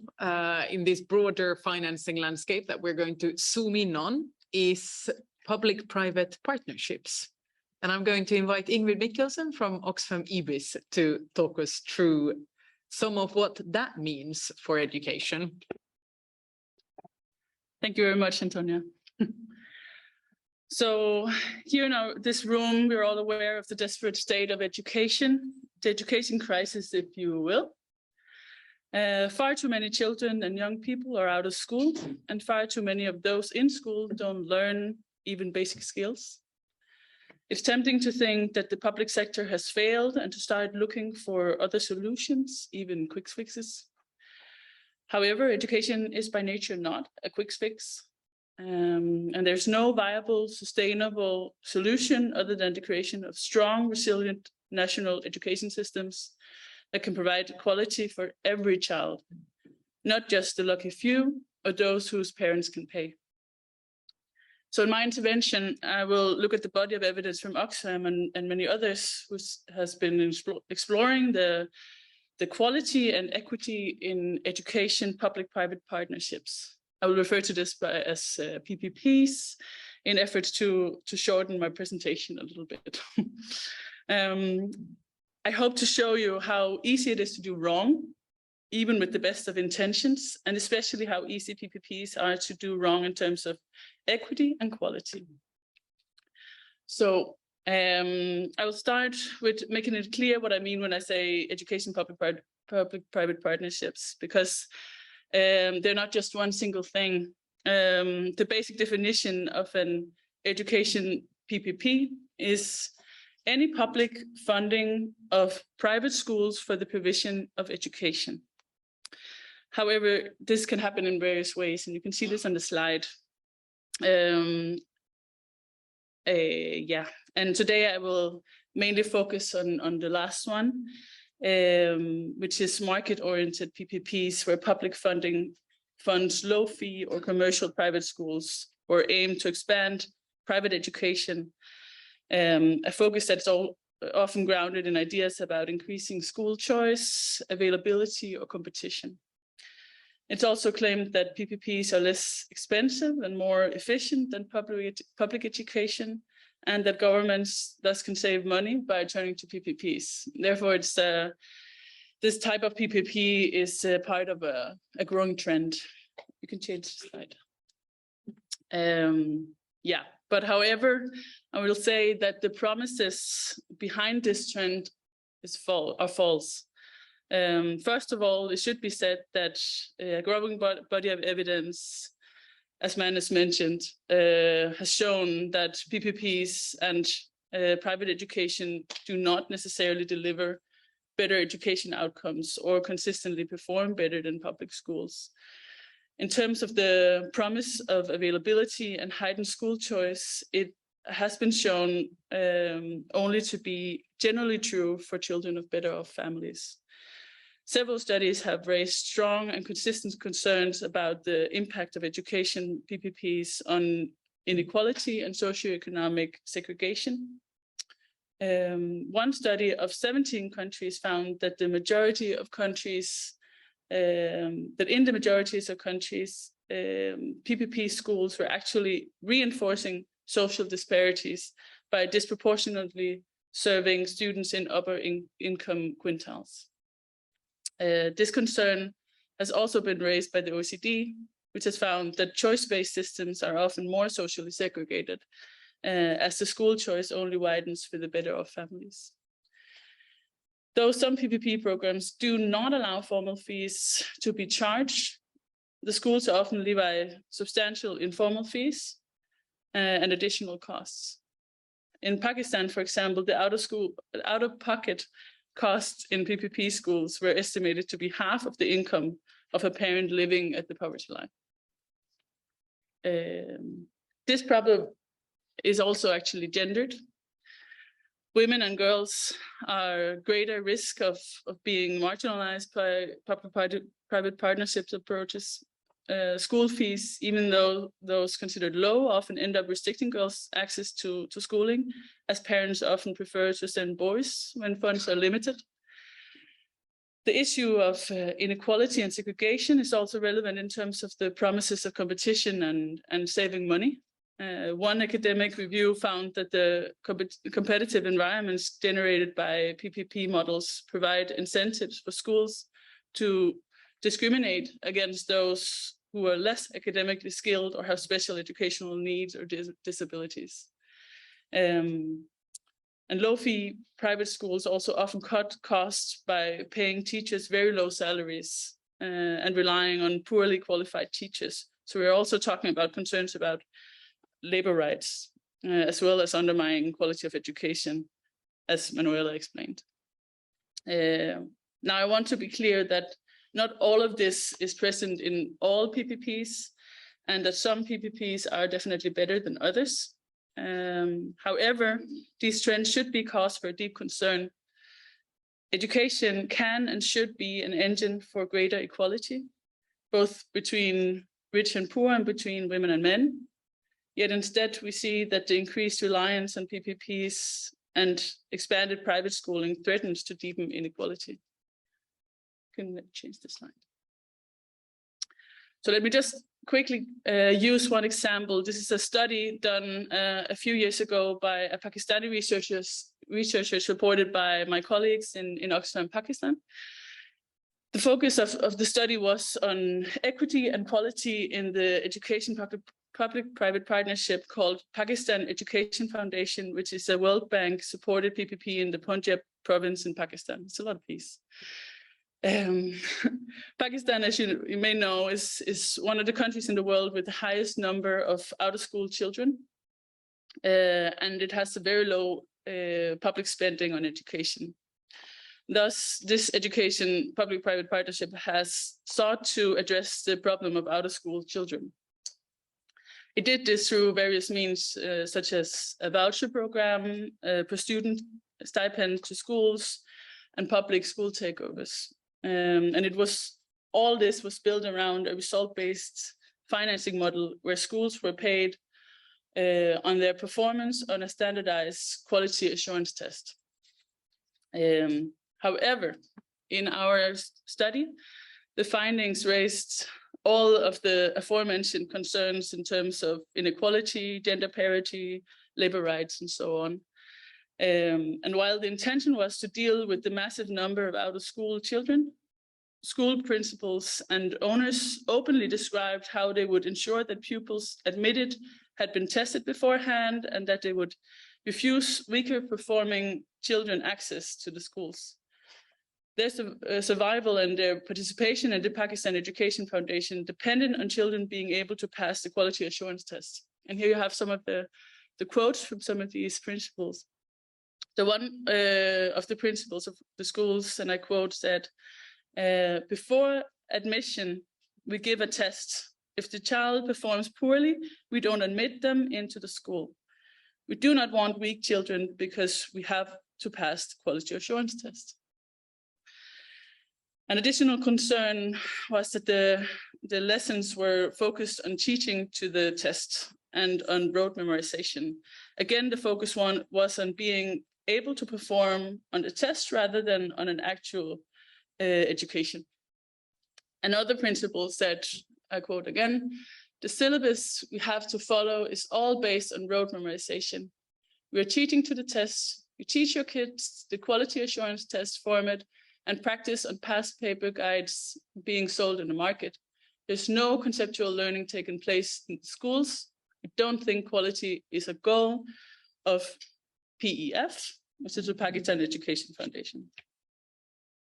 in this broader financing landscape that we're going to zoom in on is public-private partnerships. And I'm going to invite Ingrid Mikkelsen from Oxfam IBIS to talk us through some of what that means for education. Thank you very much, Antonia. So here in this room, we're all aware of the desperate state of education, the education crisis, if you will. Far too many children and young people are out of school, and far too many of those in school don't learn even basic skills. It's tempting to think that the public sector has failed and to start looking for other solutions, even quick fixes. However, education is by nature not a quick fix. And there's no viable, sustainable solution other than the creation of strong, resilient national education systems that can provide quality for every child, not just the lucky few or those whose parents can pay. So in my intervention, I will look at the body of evidence from Oxfam and many others who has been exploring the quality and equity in education public-private partnerships. I will refer to this as PPPs in efforts to shorten my presentation a little bit. I hope to show you how easy it is to do wrong, even with the best of intentions, and especially how easy PPPs are to do wrong in terms of equity and quality. So I will start with making it clear what I mean when I say education public-private partnerships, because they're not just one single thing. The basic definition of an education PPP is any public funding of private schools for the provision of education. However, this can happen in various ways, and you can see this on the slide. Yeah, and today I will mainly focus on the last one, which is market-oriented PPPs, where public funding funds low-fee or commercial private schools or aim to expand private education, a focus that's often grounded in ideas about increasing school choice, availability, or competition. It's also claimed that PPPs are less expensive and more efficient than public education, and that governments thus can save money by turning to PPPs. Therefore, it's this type of PPP is part of a growing trend. You can change the slide. Yeah, but however, I will say that the promises behind this trend are false. First of all, it should be said that a growing body of evidence, as Magnus mentioned, has shown that PPPs and private education do not necessarily deliver better education outcomes or consistently perform better than public schools. In terms of the promise of availability and heightened school choice, it has been shown only to be generally true for children of better off families. Several studies have raised strong and consistent concerns about the impact of education PPPs on inequality and socioeconomic segregation. One study of 17 countries found that the majority of countries, that in the majorities of countries, PPP schools were actually reinforcing social disparities by disproportionately serving students in upper income quintiles. This concern has also been raised by the OECD, which has found that choice-based systems are often more socially segregated, as the school choice only widens for the better off families. Though some PPP programs do not allow formal fees to be charged, the schools are often levy substantial informal fees and additional costs. In Pakistan, for example, the out-of-pocket costs in PPP schools were estimated to be half of the income of a parent living at the poverty line. This problem is also actually gendered. Women and girls are greater risk of being marginalized by public-private partnerships approaches. School fees, even though those considered low, often end up restricting girls' access to schooling, as parents often prefer to send boys when funds are limited. The issue of inequality and segregation is also relevant in terms of the promises of competition and saving money. One academic review found that the competitive environments generated by PPP models provide incentives for schools to discriminate against those who are less academically skilled or have special educational needs or disabilities. And low-fee private schools also often cut costs by paying teachers very low salaries and relying on poorly qualified teachers. So we're also talking about concerns about labor rights, as well as undermining quality of education, as Manuela explained. Now, I want to be clear that not all of this is present in all PPPs, and that some PPPs are definitely better than others. However, these trends should be cause for deep concern. Education can and should be an engine for greater equality, both between rich and poor and between women and men. Yet instead, we see that the increased reliance on PPPs and expanded private schooling threatens to deepen inequality. Can change the slide. So let me just quickly use one example. This is a study done a few years ago by a Pakistani researchers supported by my colleagues in Oxfam, Pakistan. The focus of the study was on equity and quality in the education public-private partnership called Pakistan Education Foundation, which is a World Bank supported PPP in the Punjab province in Pakistan. It's a lot of peace. Pakistan, as you may know, is one of the countries in the world with the highest number of out-of-school children, and it has a very low public spending on education. Thus, this education public-private partnership has sought to address the problem of out-of-school children. It did this through various means, such as a voucher program, per student stipend to schools, and public school takeovers. And all this was built around a result-based financing model where schools were paid on their performance on a standardized quality assurance test. However, in our study, the findings raised all of the aforementioned concerns in terms of inequality, gender parity, labor rights, and so on. And while the intention was to deal with the massive number of out-of-school children, school principals and owners openly described how they would ensure that pupils admitted had been tested beforehand and that they would refuse weaker performing children access to the schools. Their survival and their participation in the Pakistan Education Foundation depended on children being able to pass the quality assurance test. And here you have some of the quotes from some of these principals. The one of the principals of the schools, and I quote, said, before admission, we give a test. If the child performs poorly, we don't admit them into the school. We do not want weak children because we have to pass the quality assurance test. An additional concern was that the lessons were focused on teaching to the test and on rote memorization. Again, the focus was on being able to perform on the test rather than on an actual education. Another principal said, I quote again, the syllabus we have to follow is all based on rote memorization. We are teaching to the test. You teach your kids the quality assurance test format and practice on past paper guides being sold in the market. There's no conceptual learning taking place in schools. I don't think quality is a goal of PEF, which is the Pakistan Education Foundation.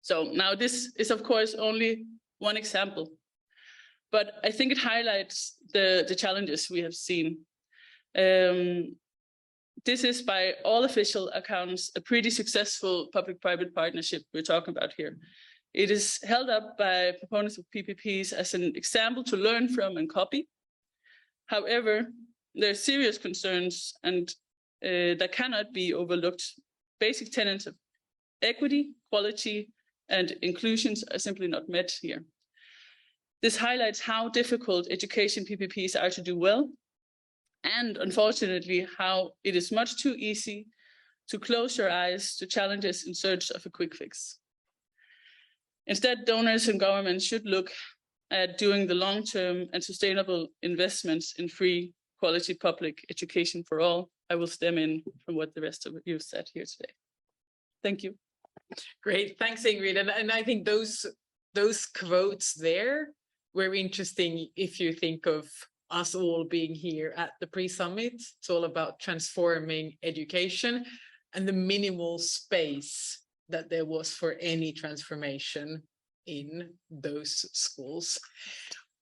So now this is, of course, only one example, but I think it highlights the challenges we have seen. This is, by all official accounts, a pretty successful public-private partnership we're talking about here. It is held up by proponents of PPPs as an example to learn from and copy. However, there are serious concerns and that cannot be overlooked. Basic tenets of equity, quality, and inclusions are simply not met here. This highlights how difficult education PPPs are to do well, and unfortunately, how it is much too easy to close your eyes to challenges in search of a quick fix. Instead, donors and governments should look at doing the long-term and sustainable investments in free, quality public education for all. I will stem in from what the rest of you have said here today. Thank you. Great, thanks, Ingrid. And I think those quotes there were interesting if you think of us all being here at the pre-summit. It's all about transforming education and the minimal space that there was for any transformation in those schools.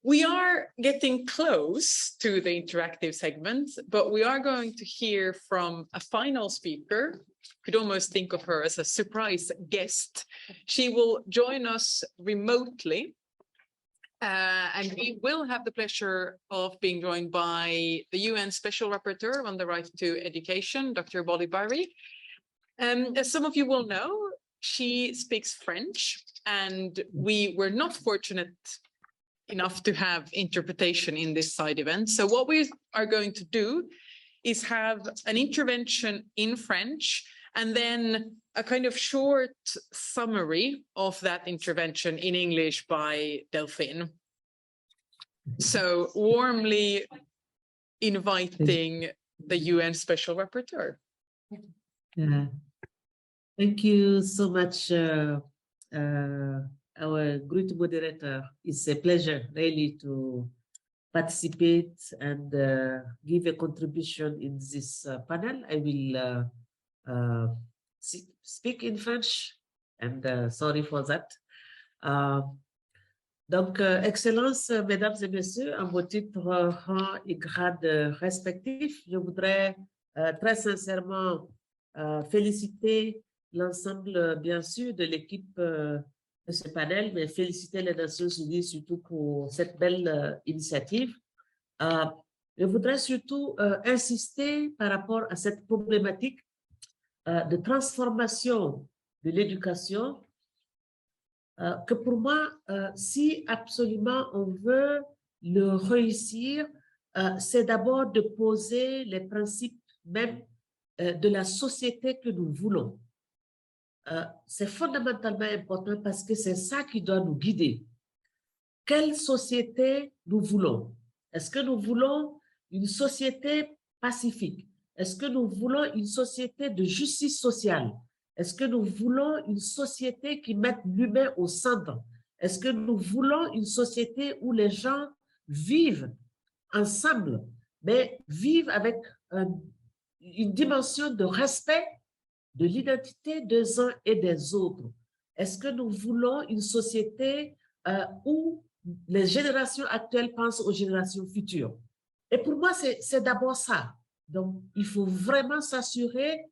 We are getting close to the interactive segment, but we are going to hear from a final speaker. Could almost think of her as a surprise guest. She will join us remotely. And we will have the pleasure of being joined by the UN Special Rapporteur on the Right to Education, Dr. Bolibari. As some of you will know, she speaks French, and we were not fortunate enough to have interpretation in this side event. So what we are going to do is have an intervention in French and then a kind of short summary of that intervention in English by Delphine. So warmly inviting the UN Special Rapporteur. Thank you so much, our great moderator. It's a pleasure really to participate and give a contribution in this panel. I will speak in French, and sorry for that. Donc, Excellences, Mesdames et Messieurs, en vos titres, rangs et grades respectifs, je voudrais très sincèrement féliciter l'ensemble, bien sûr, de l'équipe de ce panel, mais féliciter les Nations Unies surtout pour cette belle initiative. Je voudrais surtout insister par rapport à cette problématique de transformation de l'éducation, que pour moi, si absolument on veut le réussir, c'est d'abord de poser les principes même de la société que nous voulons. C'est fondamentalement important parce que c'est ça qui doit nous guider. Quelle société nous voulons? Est-ce que nous voulons une société pacifique? Est-ce que nous voulons une société de justice sociale? Est-ce que nous voulons une société qui mette l'humain au centre? Est-ce que nous voulons une société où les gens vivent ensemble, mais vivent avec une dimension de respect de l'identité des uns et des autres? Est-ce que nous voulons une société où les générations actuelles pensent aux générations futures? Et pour moi, c'est d'abord ça. Donc, il faut vraiment s'assurer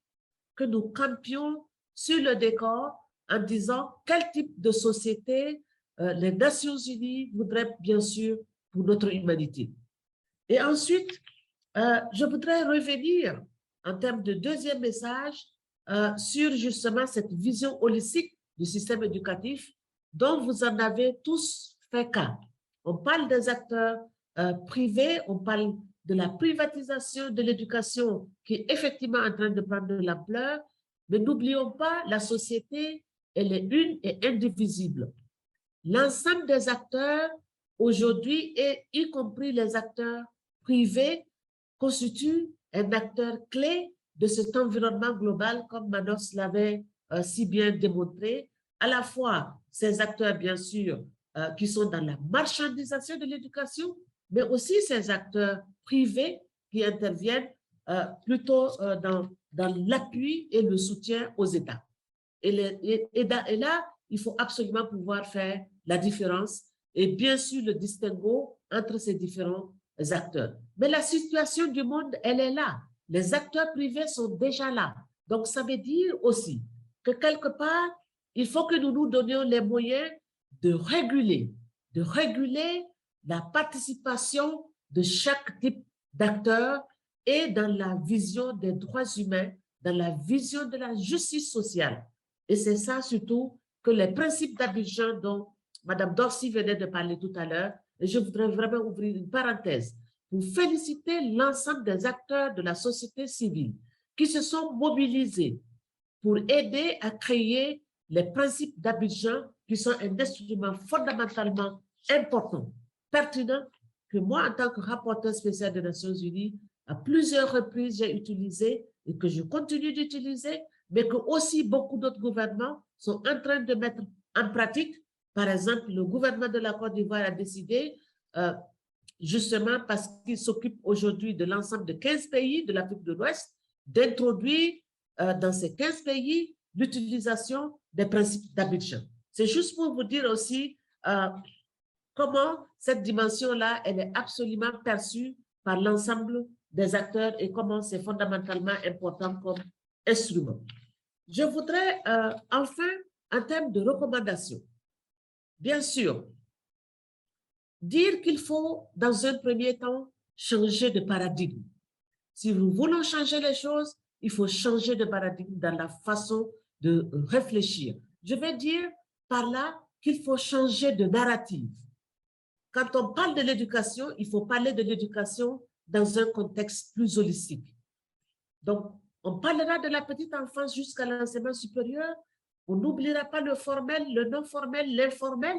que nous campions sur le décor en disant quel type de société les Nations Unies voudraient bien sûr pour notre humanité. Et ensuite, je voudrais revenir en termes de deuxième message sur justement cette vision holistique du système éducatif dont vous en avez tous fait cas. On parle des acteurs privés, on parle de la privatisation de l'éducation qui est effectivement en train de prendre de l'ampleur, mais n'oublions pas, la société, elle est une et indivisible. L'ensemble des acteurs aujourd'hui, et y compris les acteurs privés, constituent un acteur clé de cet environnement global, comme Manos l'avait si bien démontré, à la fois ces acteurs, bien sûr, qui sont dans la marchandisation de l'éducation, mais aussi ces acteurs privés qui interviennent plutôt dans l'appui et le soutien aux États. Et là, il faut absolument pouvoir faire la différence et bien sûr le distinguo entre ces différents acteurs. Mais la situation du monde, elle est là. Les acteurs privés sont déjà là. Donc, ça veut dire aussi que quelque part, il faut que nous nous donnions les moyens de réguler la participation de chaque type d'acteur et dans la vision des droits humains, dans la vision de la justice sociale. Et c'est ça surtout que les principes d'Abidjan dont Mme Dorcy venait de parler tout à l'heure, et je voudrais vraiment ouvrir une parenthèse pour féliciter l'ensemble des acteurs de la société civile qui se sont mobilisés pour aider à créer les principes d'Abidjan qui sont un instrument fondamentalement important, pertinent, que moi, en tant que rapporteur spécial des Nations Unies, à plusieurs reprises, j'ai utilisé et que je continue d'utiliser, mais que aussi beaucoup d'autres gouvernements sont en train de mettre en pratique. Par exemple, le gouvernement de la Côte d'Ivoire a décidé, justement parce qu'il s'occupe aujourd'hui de l'ensemble de 15 pays de l'Afrique de l'Ouest, d'introduire dans ces 15 pays l'utilisation des principes d'Abidjan. C'est juste pour vous dire aussi comment cette dimension-là, elle est absolument perçue par l'ensemble des acteurs et comment c'est fondamentalement important comme instrument. Je voudrais enfin, en termes de recommandations, bien sûr, dire qu'il faut, dans un premier temps, changer de paradigme. Si nous voulons changer les choses, il faut changer de paradigme dans la façon de réfléchir. Je vais dire par là qu'il faut changer de narrative. Quand on parle de l'éducation, il faut parler de l'éducation dans un contexte plus holistique. Donc, on parlera de la petite enfance jusqu'à l'enseignement supérieur. On n'oubliera pas le formel, le non formel, l'informel,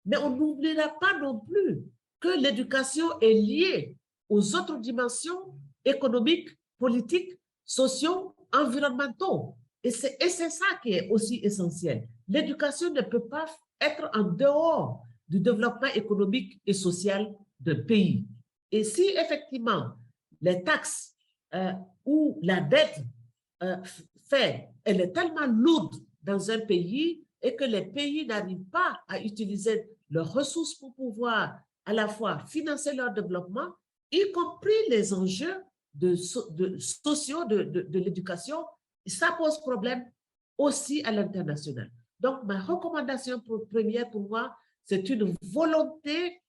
mais on n'oubliera pas non plus que l'éducation est liée aux autres dimensions économiques, politiques, sociaux, environnementaux. Et c'est ça qui est aussi essentiel. L'éducation ne peut pas être en dehors du développement économique et social d'un pays. Et si effectivement les taxes ou la dette elle est tellement lourde dans un pays et que les pays n'arrivent pas à utiliser leurs ressources pour pouvoir à la fois financer leur développement, y compris les enjeux sociaux de l'éducation, ça pose problème aussi à l'international. Donc, ma recommandation première pour moi, c'est une volonté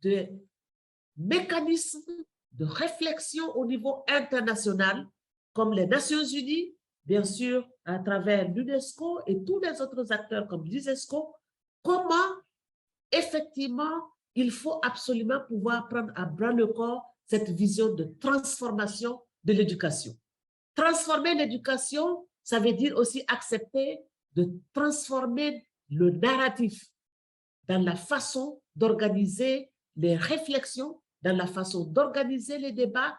de mécanismes de réflexion au niveau international, comme les Nations Unies, bien sûr, à travers l'UNESCO et tous les autres acteurs comme l'UNESCO, comment effectivement il faut absolument pouvoir prendre à bras le corps cette vision de transformation de l'éducation. Transformer l'éducation, ça veut dire aussi accepter de transformer le narratif dans la façon d'organiser les réflexions, dans la façon d'organiser les débats.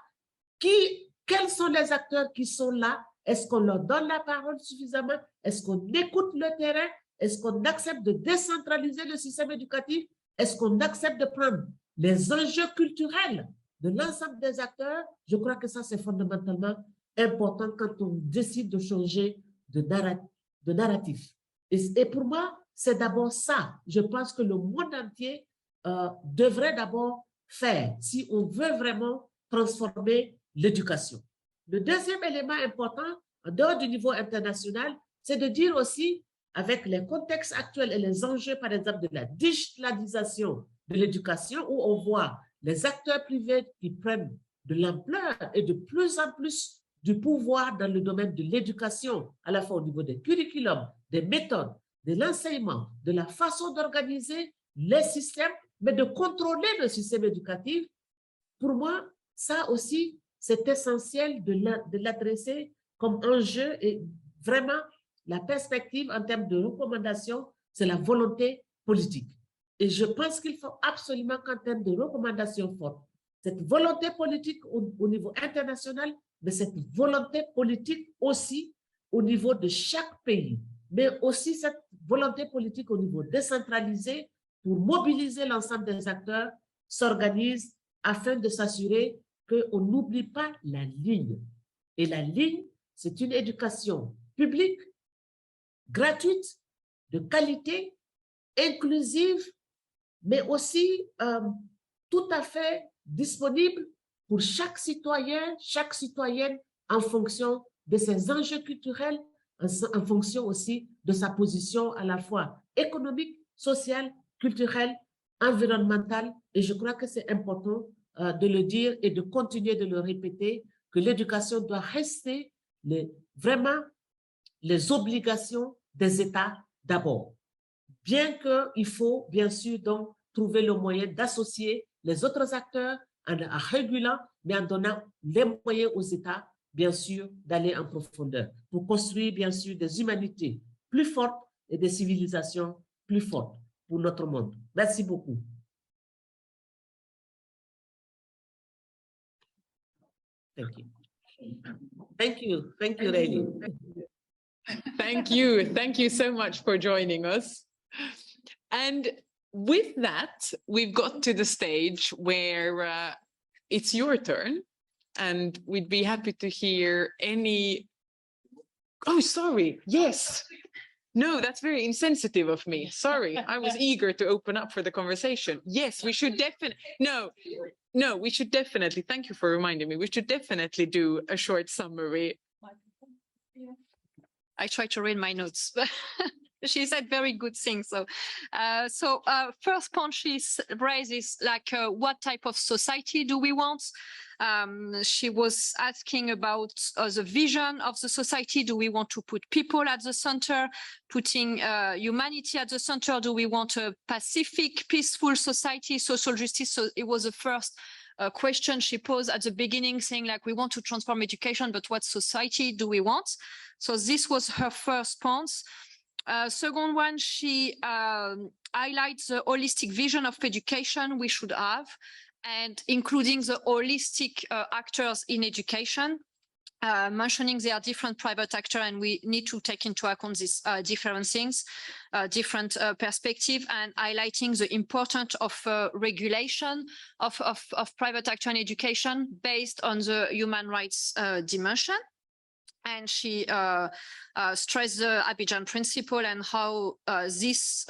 Quels sont les acteurs qui sont là? Est-ce qu'on leur donne la parole suffisamment? Est-ce qu'on écoute le terrain? Est-ce qu'on accepte de décentraliser le système éducatif? Est-ce qu'on accepte de prendre les enjeux culturels de l'ensemble des acteurs? Je crois que ça, c'est fondamentalement important quand on décide de changer de narratif. Et pour moi, c'est d'abord ça. Je pense que le monde entier devrait d'abord faire si on veut vraiment transformer l'éducation. Le deuxième élément important, en dehors du niveau international, c'est de dire aussi, avec les contextes actuels et les enjeux, par exemple, de la digitalisation de l'éducation, où on voit les acteurs privés qui prennent de l'ampleur et de plus en plus du pouvoir dans le domaine de l'éducation, à la fois au niveau des curriculums, des méthodes, de l'enseignement, de la façon d'organiser les systèmes, mais de contrôler le système éducatif. Pour moi, ça aussi, c'est essentiel de l'adresser comme enjeu et vraiment la perspective en termes de recommandations, c'est la volonté politique. Et je pense qu'il faut absolument qu'en termes de recommandations fortes, cette volonté politique au niveau international, mais cette volonté politique aussi au niveau de chaque pays, mais aussi cette volonté politique au niveau décentralisé pour mobiliser l'ensemble des acteurs, s'organise afin de s'assurer qu'on n'oublie pas la ligne. Et la ligne, c'est une éducation publique, gratuite, de qualité, inclusive, mais aussi tout à fait disponible pour chaque citoyen, chaque citoyenne en fonction de ses enjeux culturels, en fonction aussi de sa position à la fois économique, sociale, culturelle, environnementale. Et je crois que c'est important de le dire et de continuer de le répéter, que l'éducation doit rester vraiment les obligations des États d'abord. Bien qu'il faut, bien sûr, donc, trouver le moyen d'associer les autres acteurs en régulant, mais en donnant les moyens aux États, bien sûr, d'aller en profondeur pour construire, bien sûr, des humanités plus fortes et des civilisations plus fortes pour notre monde. Merci beaucoup. Thank you. Thank you. Thank you, Rainy. Thank you. Thank you so much for joining us. And with that, we've got to the stage where it's your turn, and we'd be happy to hear any... Oh, sorry. Yes. No, that's very insensitive of me. Sorry. I was eager to open up for the conversation. Yes, we should definitely... No, we should definitely... Thank you for reminding me. We should definitely do a short summary. I try to read my notes. She said very good things. So, first point she raises, like, what type of society do we want? She was asking about the vision of the society. Do we want to put people at the center, putting humanity at the center? Do we want a pacific, peaceful society, social justice? So it was the first question she posed at the beginning, saying, like, we want to transform education, but what society do we want? So this was her first point. Second one, she highlights the holistic vision of education we should have, and including the holistic actors in education, mentioning there are different private actors, and we need to take into account these different things, different perspective, and highlighting the importance of regulation of private actor in education based on the human rights dimension. And she stressed the Abidjan principle and how these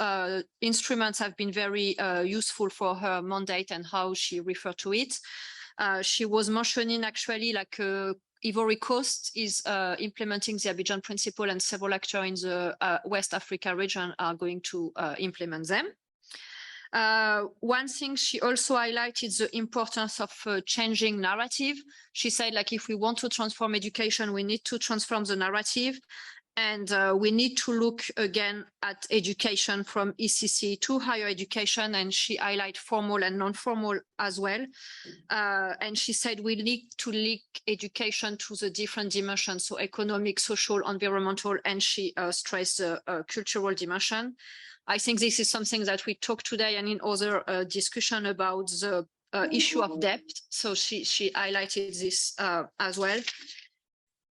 instruments have been very useful for her mandate and how she referred to it. She was mentioning actually like a Ivory Coast is implementing the Abidjan Principle, and several actors in the West Africa region are going to implement them. One thing she also highlighted the importance of changing narrative. She said, like, if we want to transform education, we need to transform the narrative. And we need to look again at education from ECC to higher education. And she highlighted formal and non-formal as well. And she said we need to link education to the different dimensions, so economic, social, environmental, and she stressed the cultural dimension. I think this is something that we talked today and in other discussion about the issue of debt. So she highlighted this as well.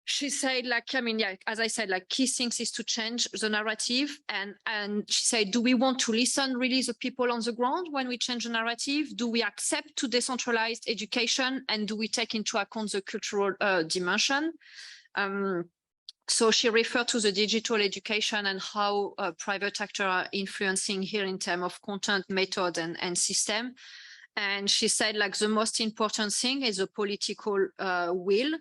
She said, like, I mean, yeah, as I said, like, key things is to change the narrative. And she said, do we want to listen really the people on the ground when we change the narrative? Do we accept to decentralized education? And do we take into account the cultural dimension? So she referred to the digital education and how private actors are influencing here in terms of content, method, and system. And she said, like, the most important thing is the political will.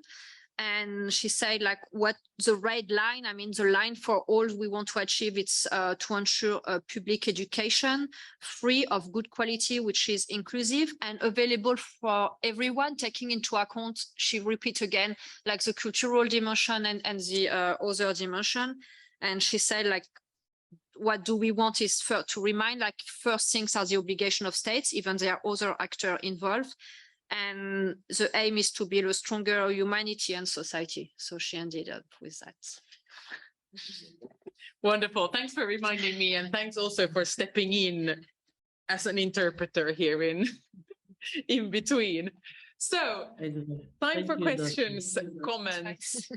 And she said, like, what the red line, I mean, the line for all we want to achieve, it's to ensure a public education free of good quality, which is inclusive and available for everyone, taking into account, she repeat again, like the cultural dimension and the other dimension. And she said, like, what do we want is to remind, like, first things are the obligation of states, even there are other actors involved. And the aim is to build a stronger humanity and society. So she ended up with that. Wonderful. Thanks for reminding me. And thanks also for stepping in as an interpreter here in between. So time for questions, comments,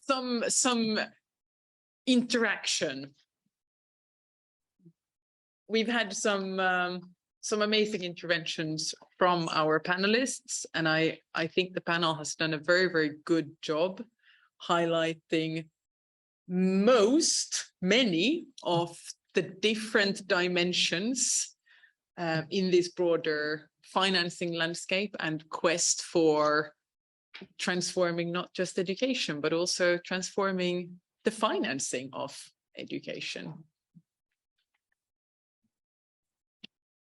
some interaction. We've had some amazing interventions from our panelists, and I think the panel has done a very, very good job highlighting many of the different dimensions in this broader financing landscape and quest for transforming not just education, but also transforming the financing of education.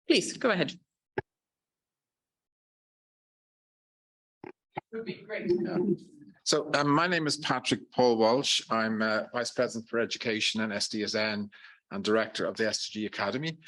Please, go ahead. Would be great. So my name is Patrick Paul Walsh. I'm Vice President for Education and SDSN and Director of the SDG Academy.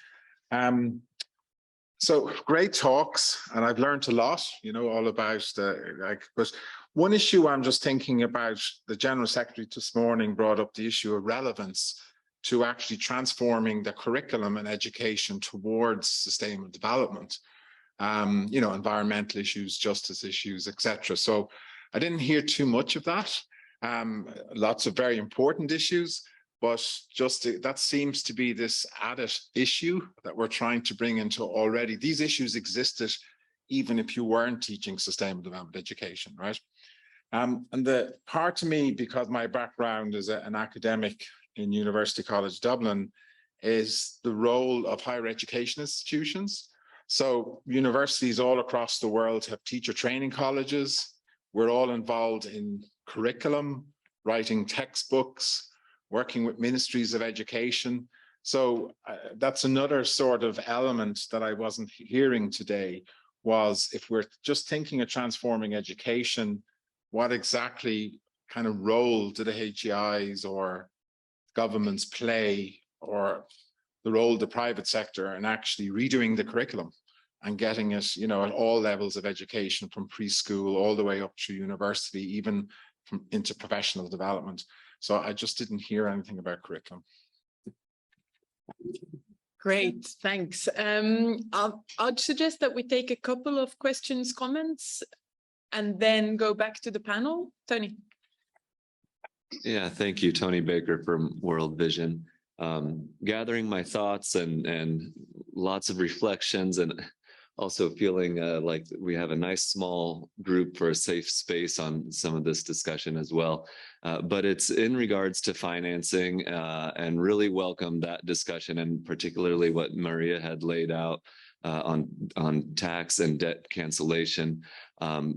So great talks, and I've learned a lot, you know, all about but one issue I'm just thinking about, the General Secretary this morning brought up the issue of relevance to actually transforming the curriculum and education towards sustainable development, you know, environmental issues, justice issues, etc. So I didn't hear too much of that. Lots of very important issues, but just that seems to be this added issue that we're trying to bring into already. These issues existed even if you weren't teaching sustainable development education, right? And the part to me, because my background is an academic in University College Dublin, is the role of higher education institutions. So universities all across the world have teacher training colleges. We're all involved in curriculum, writing textbooks, working with ministries of education. So that's another sort of element that I wasn't hearing today, was if we're just thinking of transforming education, what exactly kind of role do the HEIs or governments play, or the role of the private sector in actually redoing the curriculum and getting it, you know, at all levels of education, from preschool all the way up through university, even into professional development. So I just didn't hear anything about curriculum. Great, thanks. I'd suggest that we take a couple of questions, comments, and then go back to the panel. Tony. Yeah, thank you, Tony Baker from World Vision. Gathering my thoughts and lots of reflections, and also feeling like we have a nice small group for a safe space on some of this discussion as well. But it's in regards to financing, and really welcome that discussion, and particularly what Maria had laid out on tax and debt cancellation.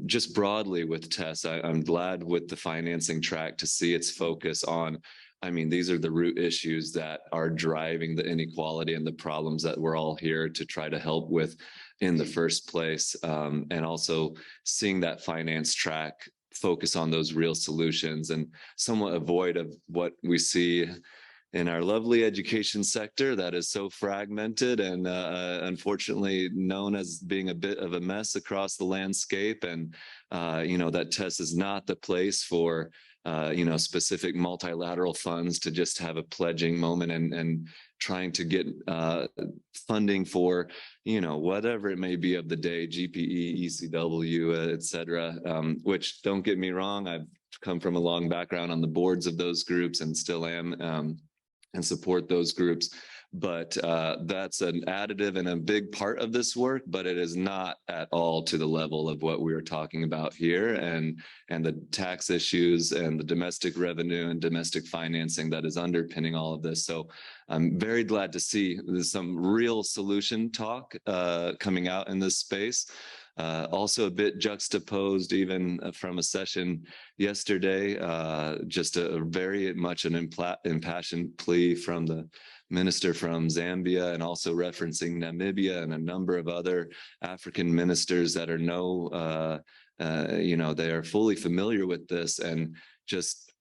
Just broadly with TESS, I'm glad with the financing track to see its focus on, I mean, these are the root issues that are driving the inequality and the problems that we're all here to try to help with in the first place. And also seeing that finance track focus on those real solutions and somewhat avoid of what we see in our lovely education sector that is so fragmented and unfortunately known as being a bit of a mess across the landscape. And, that TESS is not the place for, specific multilateral funds to just have a pledging moment and trying to get funding for, whatever it may be of the day, GPE, ECW, et cetera, which don't get me wrong, I've come from a long background on the boards of those groups and still am. And support those groups. But that's an additive and a big part of this work, but it is not at all to the level of what we are talking about here and the tax issues and the domestic revenue and domestic financing that is underpinning all of this. So I'm very glad to see there's some real solution talk coming out in this space. Also a bit juxtaposed even from a session yesterday, just a very much an impassioned plea from the minister from Zambia and also referencing Namibia and a number of other African ministers that are they are fully familiar with this and just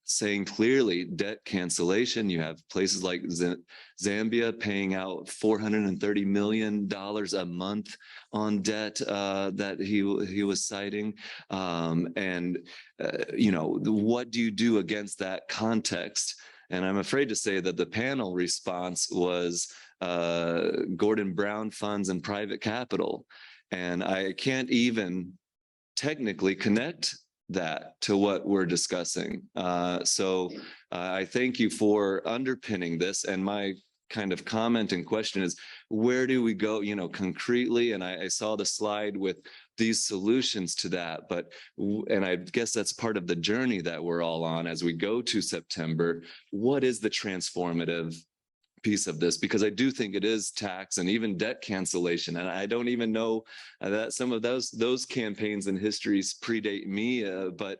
saying clearly debt cancellation. You have places like Zambia paying out $430 million a month on debt that he was citing. What do you do against that context? And I'm afraid to say that the panel response was Gordon Brown funds and private capital. And I can't even technically connect that to what we're discussing. So I thank you for underpinning this. And my kind of comment and question is, where do we go, concretely? And I saw the slide with these solutions to that, and I guess that's part of the journey that we're all on as we go to September. What is the transformative piece of this? Because I do think it is tax and even debt cancellation. And I don't even know that some of those campaigns and histories predate me, but,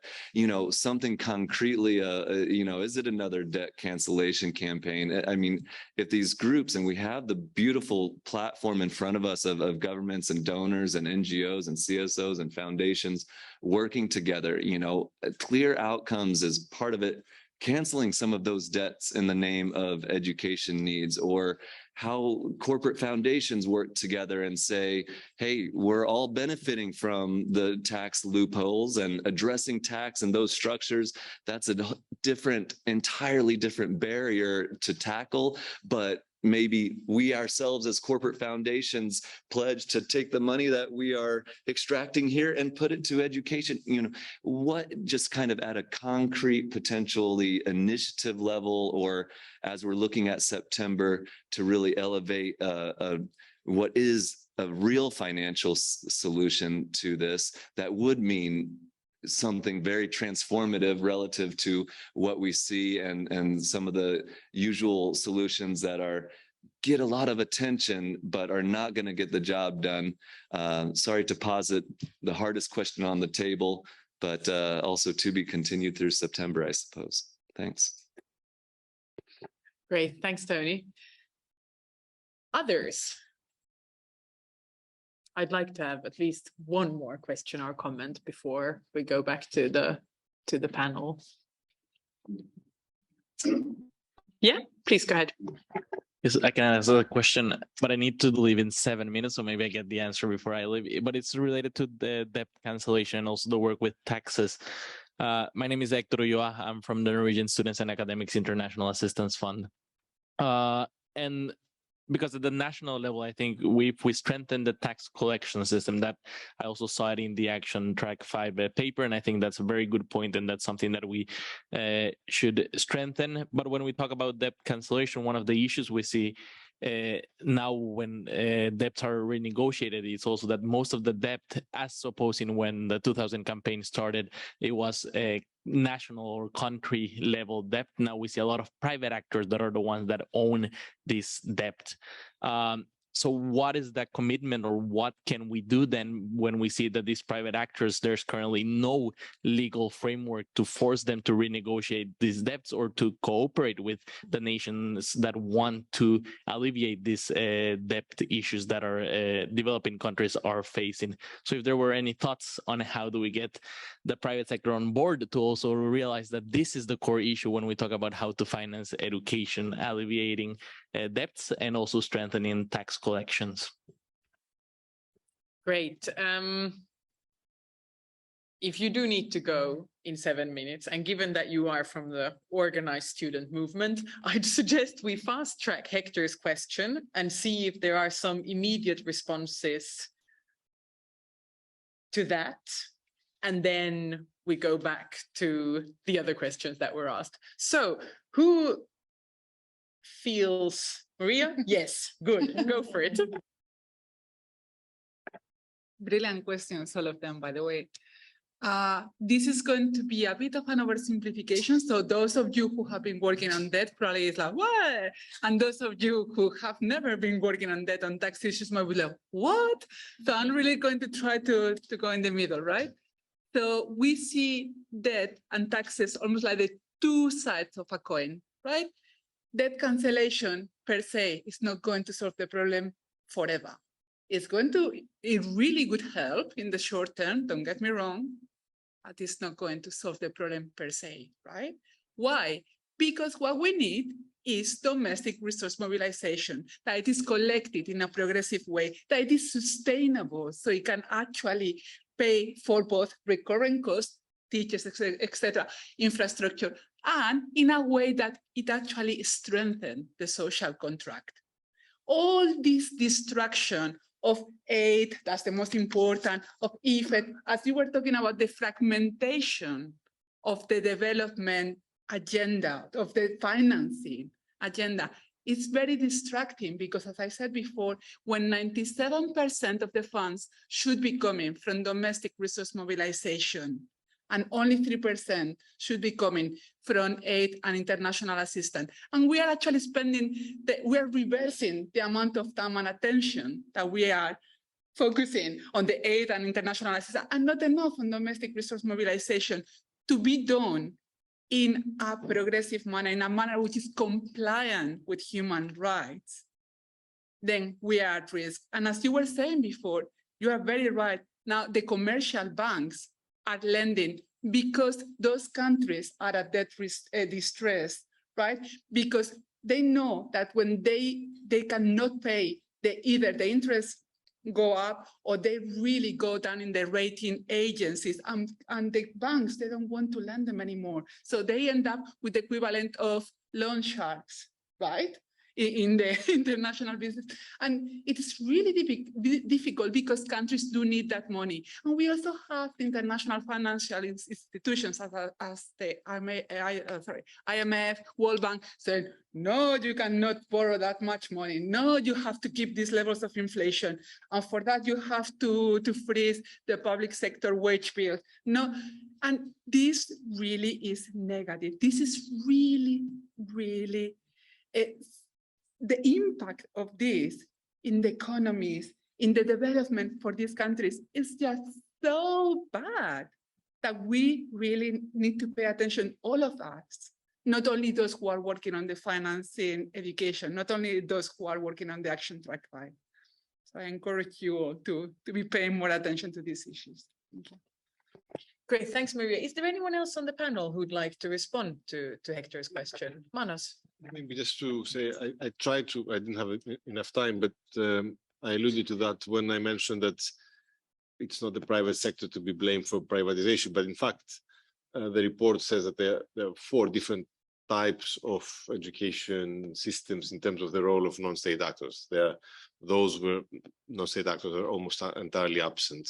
something concretely, is it another debt cancellation campaign? I mean, if these groups, and we have the beautiful platform in front of us of governments and donors and NGOs and CSOs and foundations working together, clear outcomes is part of it. Canceling some of those debts in the name of education needs, or how corporate foundations work together and say, hey, we're all benefiting from the tax loopholes and addressing tax and those structures. That's a entirely different barrier to tackle, but maybe we ourselves as corporate foundations pledge to take the money that we are extracting here and put it to education. What just kind of at a concrete, potentially initiative level, or as we're looking at September to really elevate what is a real financial solution to this that would mean something very transformative relative to what we see and some of the usual solutions that get a lot of attention but are not going to get the job done. Sorry to posit the hardest question on the table, but also to be continued through September, I suppose. Thanks. Great, thanks, Tony. Others? I'd like to have at least one more question or comment before we go back to the panel. Yeah, please go ahead. Yes, I can answer the question, but I need to leave in 7 minutes, so maybe I get the answer before I leave. But it's related to the debt cancellation and also the work with taxes. My name is Hector Ulloa. I'm from the Norwegian Students and Academics International Assistance Fund. And because at the national level, I think we strengthen the tax collection system. That I also saw it in the Action Track 5 paper, and I think that's a very good point, and that's something that we should strengthen. But when we talk about debt cancellation, one of the issues we see now when debts are renegotiated is also that most of the debt, as supposing when the 2000 campaign started, it was a national or country level debt. Now we see a lot of private actors that are the ones that own this debt. So what is that commitment, or what can we do then when we see that these private actors, there's currently no legal framework to force them to renegotiate these debts or to cooperate with the nations that want to alleviate these debt issues that are developing countries are facing? So if there were any thoughts on how do we get the private sector on board to also realize that this is the core issue when we talk about how to finance education, alleviating debts and also strengthening tax collections. Great. If you do need to go in 7 minutes, and given that you are from the organized student movement, I'd suggest we fast track Hector's question and see if there are some immediate responses to that. And then we go back to the other questions that were asked. So who feels, Maria? Yes, good, go for it. Brilliant questions, all of them, by the way. This is going to be a bit of an oversimplification. So those of you who have been working on debt probably is like, what? And those of you who have never been working on debt on tax issues might be like, what? So I'm really going to try to go in the middle, right? So we see debt and taxes almost like the two sides of a coin, right? Debt cancellation per se is not going to solve the problem forever. It really would help in the short term, don't get me wrong, but it's not going to solve the problem per se, right? Why? Because what we need is domestic resource mobilization, that it is collected in a progressive way, that it is sustainable, so it can actually pay for both recurring costs, teachers, etc., infrastructure, and in a way that it actually strengthens the social contract. All this distraction of aid, that's the most important, of effect, as you were talking about the fragmentation of the development agenda, of the financing agenda, it's very distracting because, as I said before, when 97% of the funds should be coming from domestic resource mobilization, and only 3% should be coming from aid and international assistance. And we are actually we are reversing the amount of time and attention that we are focusing on the aid and international assistance, and not enough on domestic resource mobilization to be done in a progressive manner, in a manner which is compliant with human rights. Then we are at risk. And as you were saying before, you are very right. Now the commercial banks are lending because those countries are at debt distress, right? Because they know that when they cannot pay, either the interest go up or they really go down in the rating agencies, and the banks, they don't want to lend them anymore. So they end up with the equivalent of loan sharks, right? In the international business. And it is really difficult because countries do need that money. And we also have international financial institutions as the IMF, World Bank saying, no, you cannot borrow that much money. No, you have to keep these levels of inflation. And for that, you have to freeze the public sector wage bill. No, and this really is negative. This is really, the impact of this in the economies, in the development for these countries is just so bad that we really need to pay attention, all of us, not only those who are working on the financing education, not only those who are working on the action track 5. So I encourage you all to be paying more attention to these issues. Thank you. Great, thanks, Maria. Is there anyone else on the panel who'd like to respond to Hector's question? Manos. Maybe just to say, I didn't have enough time, but I alluded to that when I mentioned that it's not the private sector to be blamed for privatization, but in fact, the report says that there are 4 different types of education systems in terms of the role of non-state actors. There are those where non-state actors are almost entirely absent.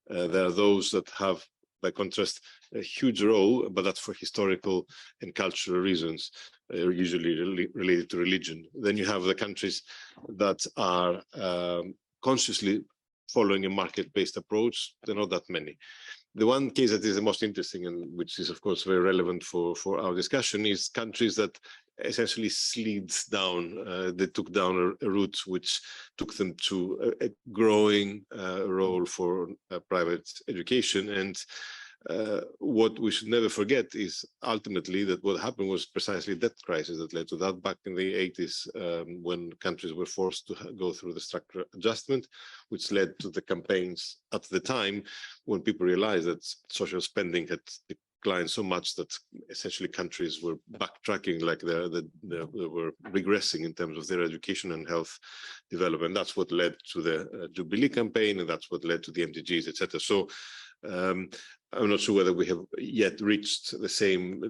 There are those that have, by contrast, a huge role, but that's for historical and cultural reasons, usually related to religion. Then you have the countries that are consciously following a market-based approach. There are not that many. The one case that is the most interesting and which is of course very relevant for our discussion is countries that essentially slid down, they took down a route which took them to a growing role for private education. And what we should never forget is ultimately that what happened was precisely that crisis that led to that back in the 80s, when countries were forced to go through the structural adjustment, which led to the campaigns at the time when people realized that social spending had declined so much that essentially countries were backtracking, like they were regressing in terms of their education and health development. That's what led to the Jubilee campaign, and that's what led to the MDGs, etc. So I'm not sure whether we have yet reached the same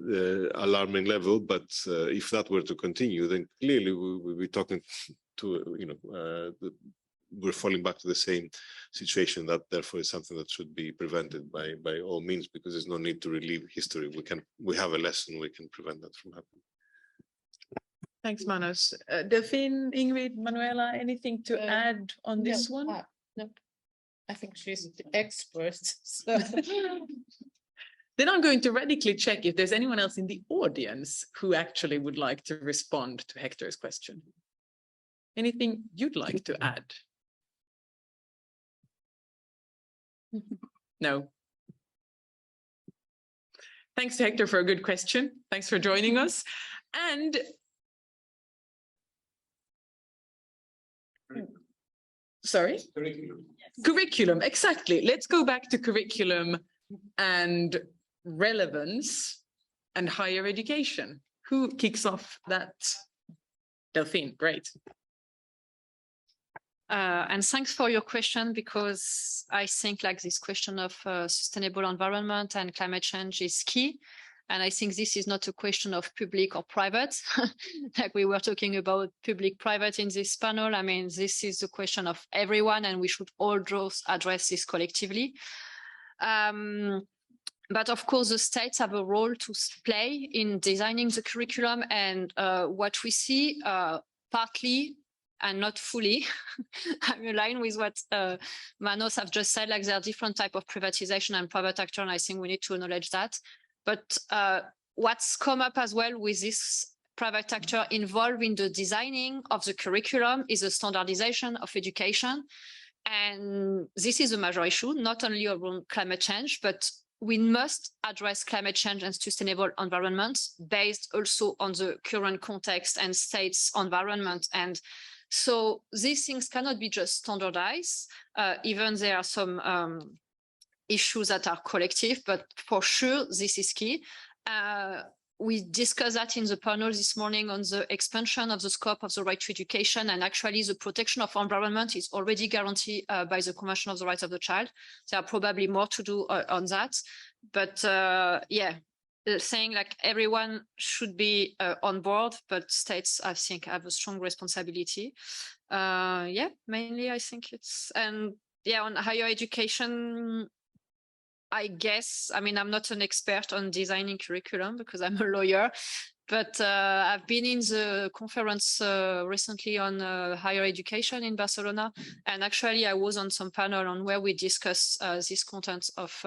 alarming level, but if that were to continue, then clearly we'll be talking to, we're falling back to the same situation. That therefore is something that should be prevented by all means, because there's no need to relive history. We have a lesson, we can prevent that from happening. Thanks, Manos. Delphine, Ingrid, Manuela, anything to add on this one? No. I think she's the expert. So. Then I'm going to radically check if there's anyone else in the audience who actually would like to respond to Hector's question. Anything you'd like to add? No. Thanks to Hector for a good question. Thanks for joining us. And sorry? Curriculum, exactly. Let's go back to curriculum and relevance and higher education. Who kicks off that? Delphine, great. And thanks for your question, because I think like this question of sustainable environment and climate change is key. And I think this is not a question of public or private, like we were talking about public-private in this panel. I mean, this is a question of everyone, and we should all address this collectively. But of course, the states have a role to play in designing the curriculum, and what we see partly and not fully, I'm aligned with what Manos have just said, like there are different types of privatization and private actor, and I think we need to acknowledge that. But what's come up as well with this private actor involved in the designing of the curriculum is the standardization of education. And this is a major issue, not only around climate change, but we must address climate change and sustainable environment based also on the current context and state's environment. And so these things cannot be just standardized, even there are some issues that are collective, but for sure, this is key. We discussed that in the panel this morning on the expansion of the scope of the right to education, and actually the protection of environment is already guaranteed by the Convention of the Rights of the Child. There are probably more to do on that, but yeah, saying like everyone should be on board, but states, I think, have a strong responsibility. Yeah, mainly I think it's, and yeah, on higher education, I guess, I mean, I'm not an expert on designing curriculum because I'm a lawyer, but I've been in the conference recently on higher education in Barcelona. And actually I was on some panel on where we discussed this content of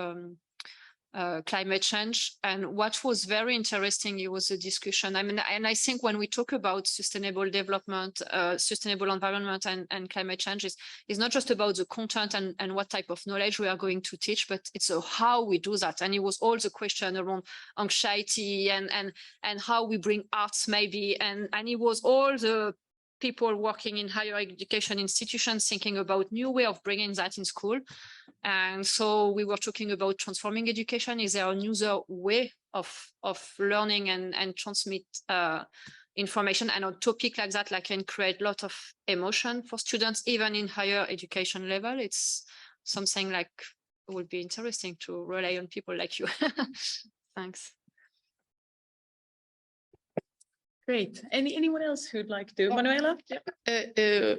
climate change. And what was very interesting, it was a discussion. I mean, and I think when we talk about sustainable development, sustainable environment and climate change, is not just about the content and what type of knowledge we are going to teach, but it's how we do that. And it was all the question around anxiety and how we bring arts maybe. And it was all the people working in higher education institutions thinking about new way of bringing that in school. And so we were talking about transforming education. Is there a new way of learning and transmit information? And on topic like that, like can create a lot of emotion for students, even in higher education level. It's something like it would be interesting to rely on people like you. Thanks. Great. Anyone else who'd like to? Manuela?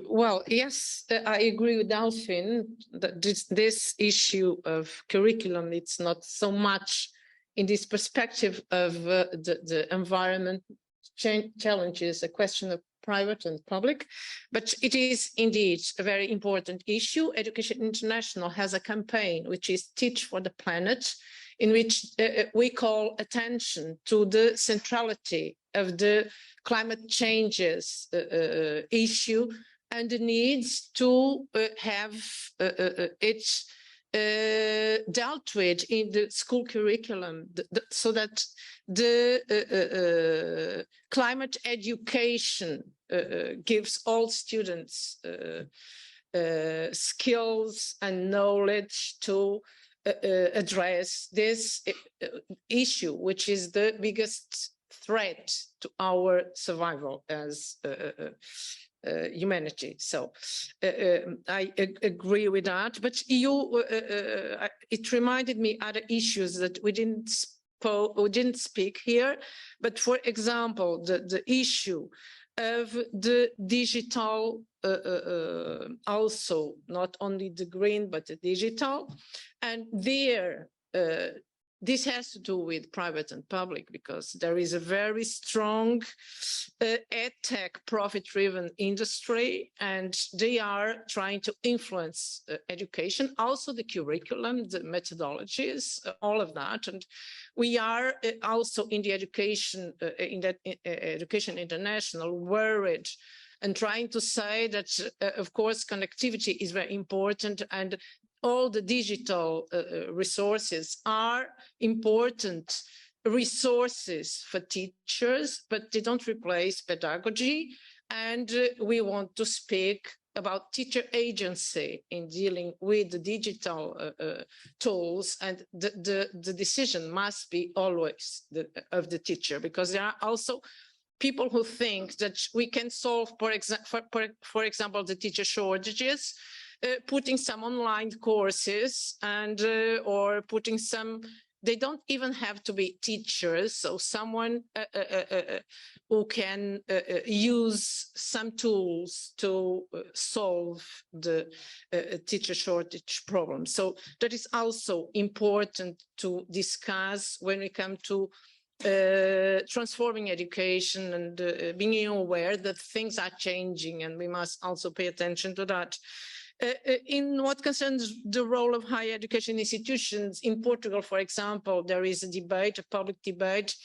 Well, yes, I agree with Delphine that this issue of curriculum, it's not so much in this perspective of the environment challenges, a question of private and public, but it is indeed a very important issue. Education International has a campaign which is Teach for the Planet, in which we call attention to the centrality of the climate changes issue and the needs to have it dealt with in the school curriculum, so that the climate education gives all students skills and knowledge to address this issue, which is the biggest threat to our survival as humanity. So I agree with that, but it reminded me other issues that we didn't speak here, but for example, the issue of the digital, also not only the green, but the digital, and there this has to do with private and public, because there is a very strong edtech profit-driven industry, and they are trying to influence education, also the curriculum, the methodologies, all of that. And we are also in the Education International worried and trying to say that, of course, connectivity is very important, and all the digital resources are important resources for teachers, but they don't replace pedagogy. And we want to speak about teacher agency in dealing with the digital tools, and the decision must be always of the teacher, because there are also people who think that we can solve, for example, the teacher shortages, putting some online courses and or putting some, they don't even have to be teachers, so someone who can use some tools to solve the teacher shortage problem. So that is also important to discuss when we come to transforming education and being aware that things are changing, and we must also pay attention to that. In what concerns the role of higher education institutions, in Portugal, for example, there is a debate, a public debate,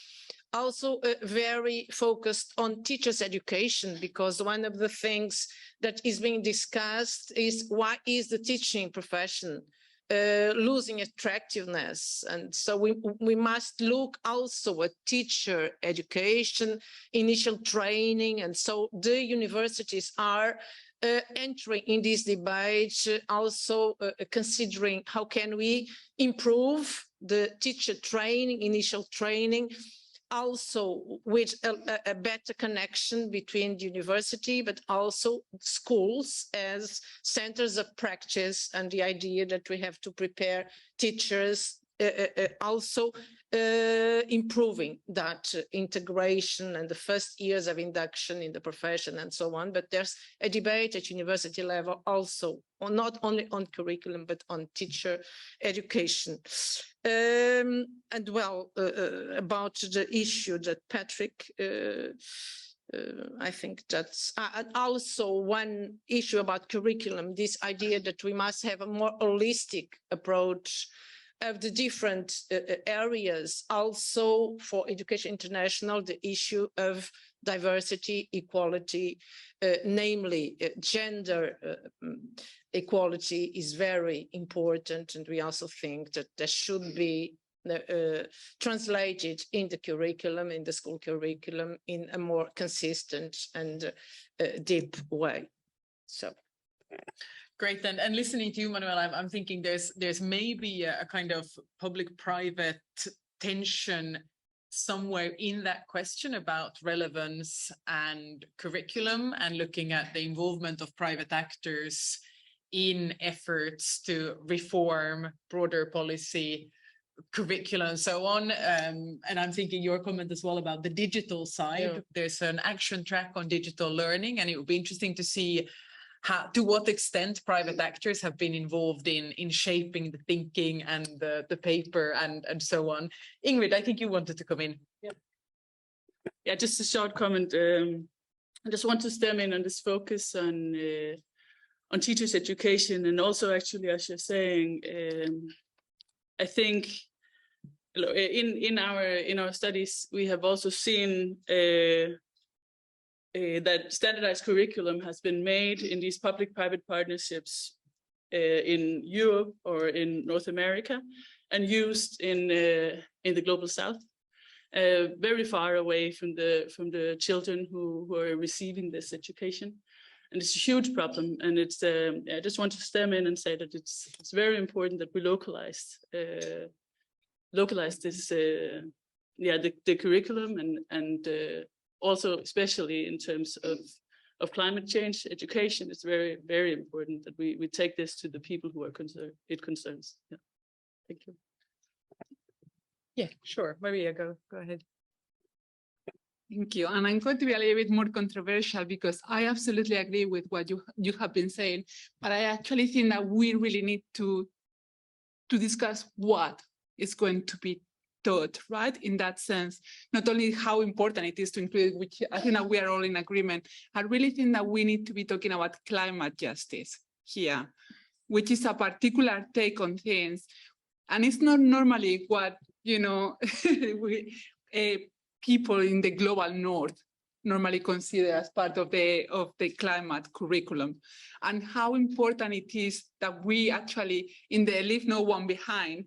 also very focused on teachers' education, because one of the things that is being discussed is why is the teaching profession losing attractiveness. And so we must look also at teacher education, initial training, and so the universities are entering in this debate, also considering how can we improve the teacher training, initial training, also with a better connection between the university, but also schools as centers of practice, and the idea that we have to prepare teachers, also improving that integration and the first years of induction in the profession and so on. But there's a debate at university level also, not only on curriculum, but on teacher education. And well, about the issue that Patrick, I think that's also one issue about curriculum, this idea that we must have a more holistic approach of the different areas. Also for Education International, the issue of diversity, equality, namely gender equality is very important, and we also think that there should be translated in the curriculum, in the school curriculum, in a more consistent and deep way. So. Great, and listening to you, Manuel, I'm thinking there's maybe a kind of public-private tension somewhere in that question about relevance and curriculum, and looking at the involvement of private actors in efforts to reform broader policy, curriculum, and so on. And I'm thinking your comment as well about the digital side. Yeah. There's an action track on digital learning, and it would be interesting to see to what extent private actors have been involved in shaping the thinking and the paper and so on. Ingrid, I think you wanted to come in. Yeah, just a short comment. I just want to stem in on this focus on teachers' education, and also actually, as you're saying, I think in our studies we have also seen that standardized curriculum has been made in these public-private partnerships in Europe or in North America, and used in the global South, very far away from the children who are receiving this education. And it's a huge problem. And it's I just want to stem in and say that it's very important that we localize this the curriculum, and also especially in terms of climate change education. It's very, very important that we take this to the people who are it concerns. Yeah. Thank you. Yeah, sure. Maria, go ahead. Thank you. And I'm going to be a little bit more controversial because I absolutely agree with what you have been saying, but I actually think that we really need to discuss what is going to be taught, right? In that sense, not only how important it is to include, which I think that we are all in agreement. I really think that we need to be talking about climate justice here, which is a particular take on things. And it's not normally what, people in the global north normally consider as part of the climate curriculum, and how important it is that we actually, in the Leave No One Behind,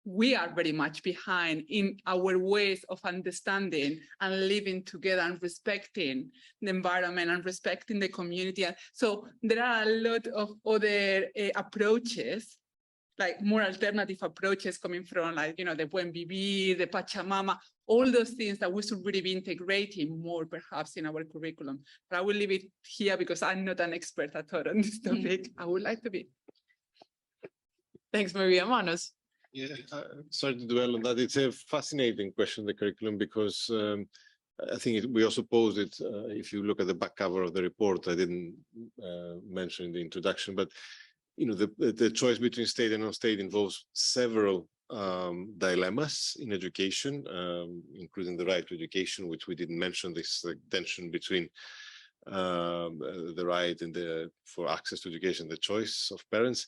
we are very much behind in our ways of understanding and living together and respecting the environment and respecting the community. And so there are a lot of other approaches, like more alternative approaches coming from, like, the Buen Vivir, the Pachamama, all those things that we should really be integrating more perhaps in our curriculum. But I will leave it here because I'm not an expert at all on this topic. I would like to be. Thanks, Maria. Manos. Yeah, sorry to dwell on that. It's a fascinating question, the curriculum, because I think we also posed it, if you look at the back cover of the report, I didn't mention in the introduction, but the choice between state and non-state involves several dilemmas in education, including the right to education, which we didn't mention, this tension between the right and for access to education, the choice of parents.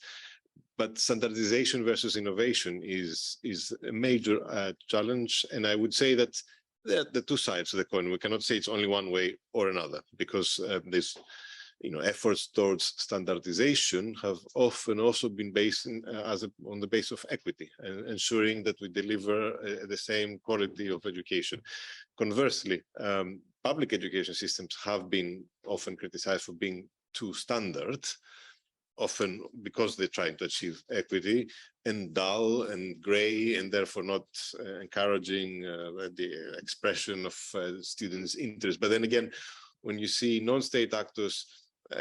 But standardization versus innovation is a major challenge. And I would say that there are the two sides of the coin. We cannot say it's only one way or another, because there's efforts towards standardization have often also been based on the basis of equity and ensuring that we deliver the same quality of education. Conversely, public education systems have been often criticized for being too standard, often because they're trying to achieve equity, and dull and gray, and therefore not encouraging the expression of students' interest. But then again, when you see non-state actors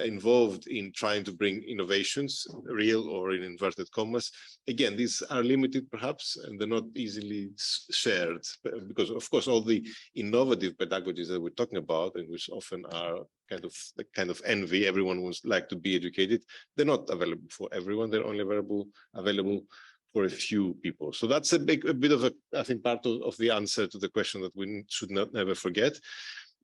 involved in trying to bring innovations, real or in inverted commas, again, these are limited perhaps, and they're not easily shared, because of course all the innovative pedagogies that we're talking about, and which often are kind of envy, everyone would like to be educated, they're not available for everyone, they're only available for a few people. So that's a bit of a, I think, part of the answer to the question that we should never forget.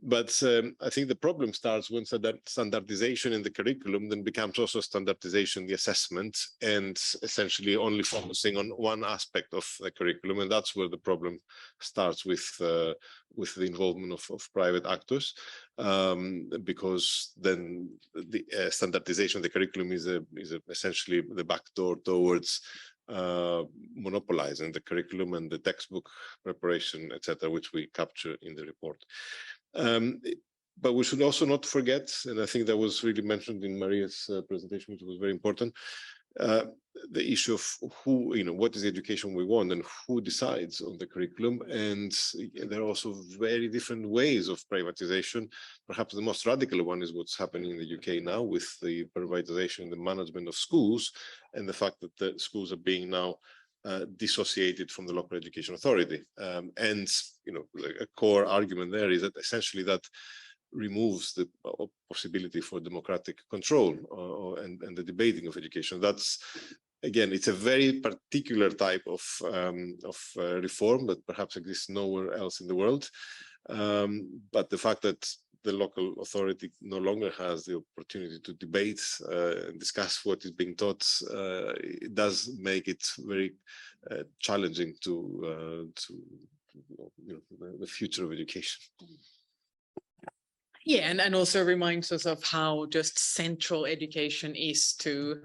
But I think the problem starts when standardization in the curriculum then becomes also standardization, the assessment, and essentially only focusing on one aspect of the curriculum. And that's where the problem starts with the involvement of private actors, because then the standardization of the curriculum is essentially the backdoor towards monopolizing the curriculum and the textbook preparation, etc., which we capture in the report. But we should also not forget, and I think that was really mentioned in Maria's presentation, which was very important, the issue of who, what is the education we want and who decides on the curriculum. And there are also very different ways of privatization. Perhaps the most radical one is what's happening in the UK now with the privatization, the management of schools, and the fact that the schools are being now dissociated from the local education authority. And a core argument there is that essentially that removes the possibility for democratic control and the debating of education. That's, again, it's a very particular type of reform that perhaps exists nowhere else in the world. But the fact that the local authority no longer has the opportunity to debate and discuss what is being taught, it does make it very challenging to the future of education. Yeah, and also reminds us of how just central education is to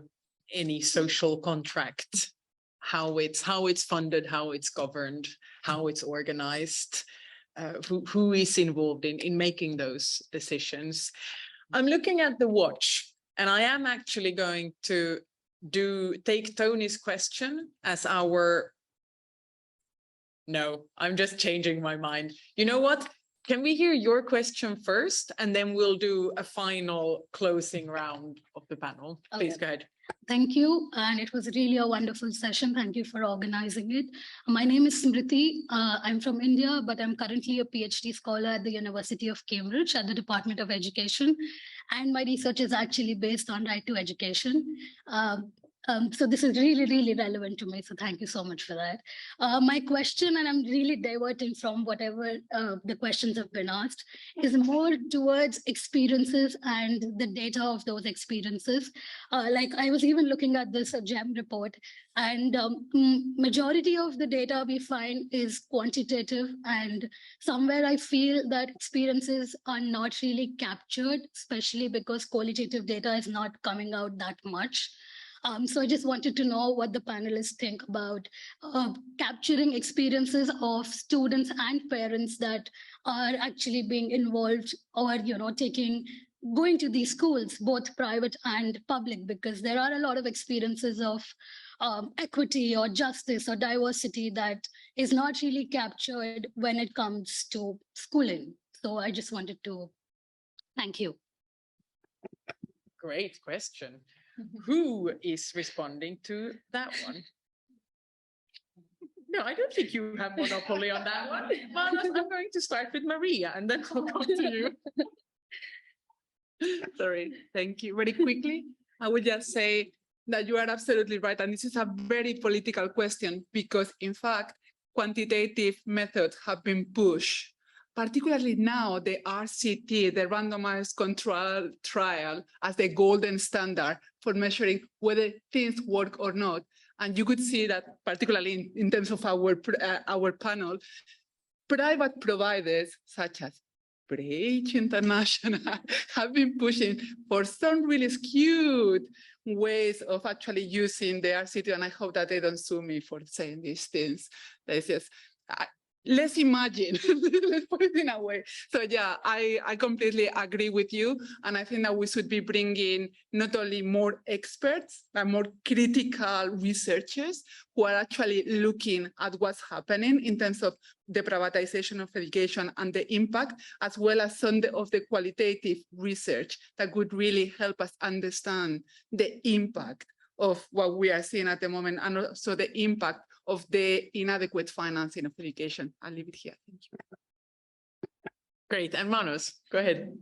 any social contract, how it's funded, how it's governed, how it's organized, who is involved in making those decisions. I'm looking at the watch, and I am actually going to take Tony's question as our. No, I'm just changing my mind. You know what? Can we hear your question first, and then we'll do a final closing round of the panel? Please go ahead. Thank you. And it was really a wonderful session. Thank you for organizing it. My name is Smriti. I'm from India, but I'm currently a PhD scholar at the University of Cambridge at the Department of Education. And my research is actually based on right to education. So this is really, really relevant to me. So thank you so much for that. My question, and I'm really diverting from whatever the questions have been asked, is more towards experiences and the data of those experiences. Like I was even looking at this GEM report, and majority of the data we find is quantitative, and somewhere I feel that experiences are not really captured, especially because qualitative data is not coming out that much. So I just wanted to know what the panelists think about capturing experiences of students and parents that are actually being involved or, going to these schools, both private and public, because there are a lot of experiences of equity or justice or diversity that is not really captured when it comes to schooling. So I just wanted to thank you. Great question. Who is responding to that one? No, I don't think you have monopoly on that one. Well, I'm going to start with Maria, and then I'll come to you. Sorry, thank you. Very quickly, I would just say that you are absolutely right. And this is a very political question because, in fact, quantitative methods have been pushed, particularly now the RCT, the randomized control trial, as the golden standard for measuring whether things work or not. And you could see that, particularly in terms of our panel, private providers such as Bridge International have been pushing for some really skewed ways of actually using the RCT, and I hope that they don't sue me for saying these things. They just, let's imagine, let's put it in a way. So yeah, I completely agree with you. And I think that we should be bringing not only more experts, but more critical researchers who are actually looking at what's happening in terms of the privatization of education and the impact, as well as some of the qualitative research that could really help us understand the impact of what we are seeing at the moment, and also the impact of the inadequate financing of education. I'll leave it here. Thank you. Great. And Manos, go ahead.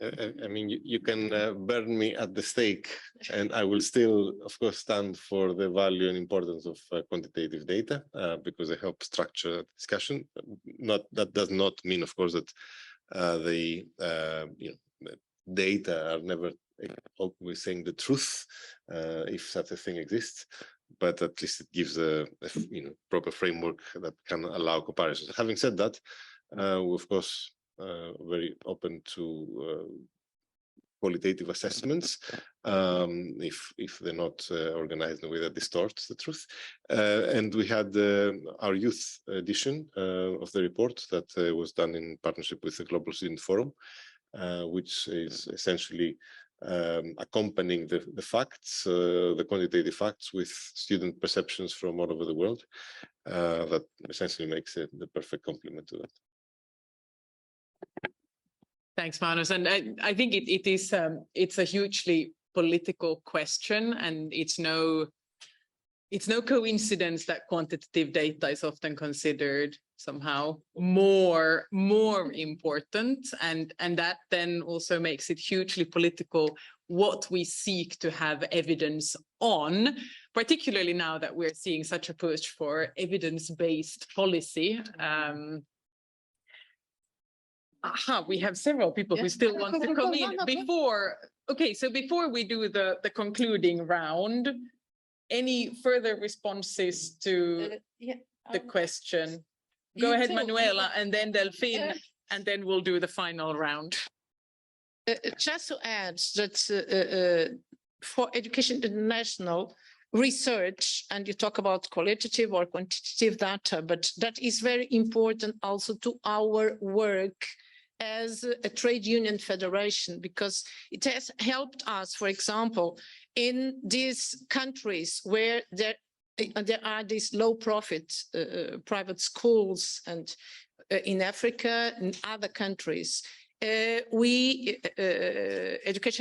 I mean, you can burn me at the stake, and I will still, of course, stand for the value and importance of quantitative data because they help structure discussion. That does not mean, of course, that the data are never always saying the truth, if such a thing exists. But at least it gives a proper framework that can allow comparisons. Having said that, we're of course very open to qualitative assessments if they're not organized in a way that distorts the truth. And we had our youth edition of the report that was done in partnership with the Global Student Forum, which is essentially accompanying the facts, the quantitative facts, with student perceptions from all over the world. That essentially makes it the perfect complement to that. Thanks, Manos. And I think it's a hugely political question, and it's no coincidence that quantitative data is often considered somehow more important, and that then also makes it hugely political what we seek to have evidence on, particularly now that we're seeing such a push for evidence-based policy. Aha, we have several people who still want to come in. Before we do the concluding round, any further responses to the question? Go ahead, Manuela, and then Delphine, and then we'll do the final round. Just to add that for Education International research, and you talk about qualitative or quantitative data, but that is very important also to our work as a trade union federation, because it has helped us, for example, in these countries where there are these low profit private schools, and in Africa and other countries. Education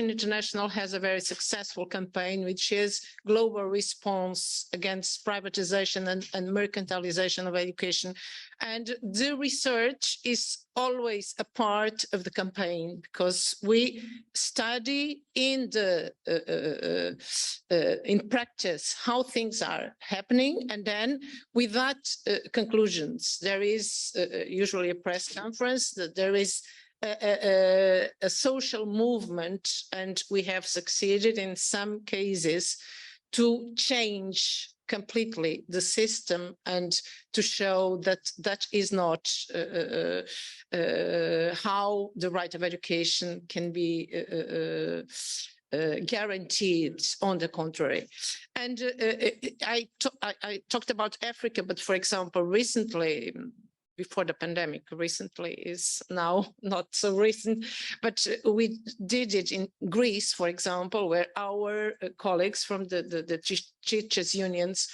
International has a very successful campaign, which is global response against privatization and mercantilization of education. And the research is always a part of the campaign, because we study in practice how things are happening, and then with that conclusions, there is usually a press conference, that there is a social movement, and we have succeeded in some cases to change completely the system and to show that that is not how the right of education can be guaranteed. On the contrary. And I talked about Africa, but for example, recently, before the pandemic, recently is now not so recent, but we did it in Greece, for example, where our colleagues from the teachers unions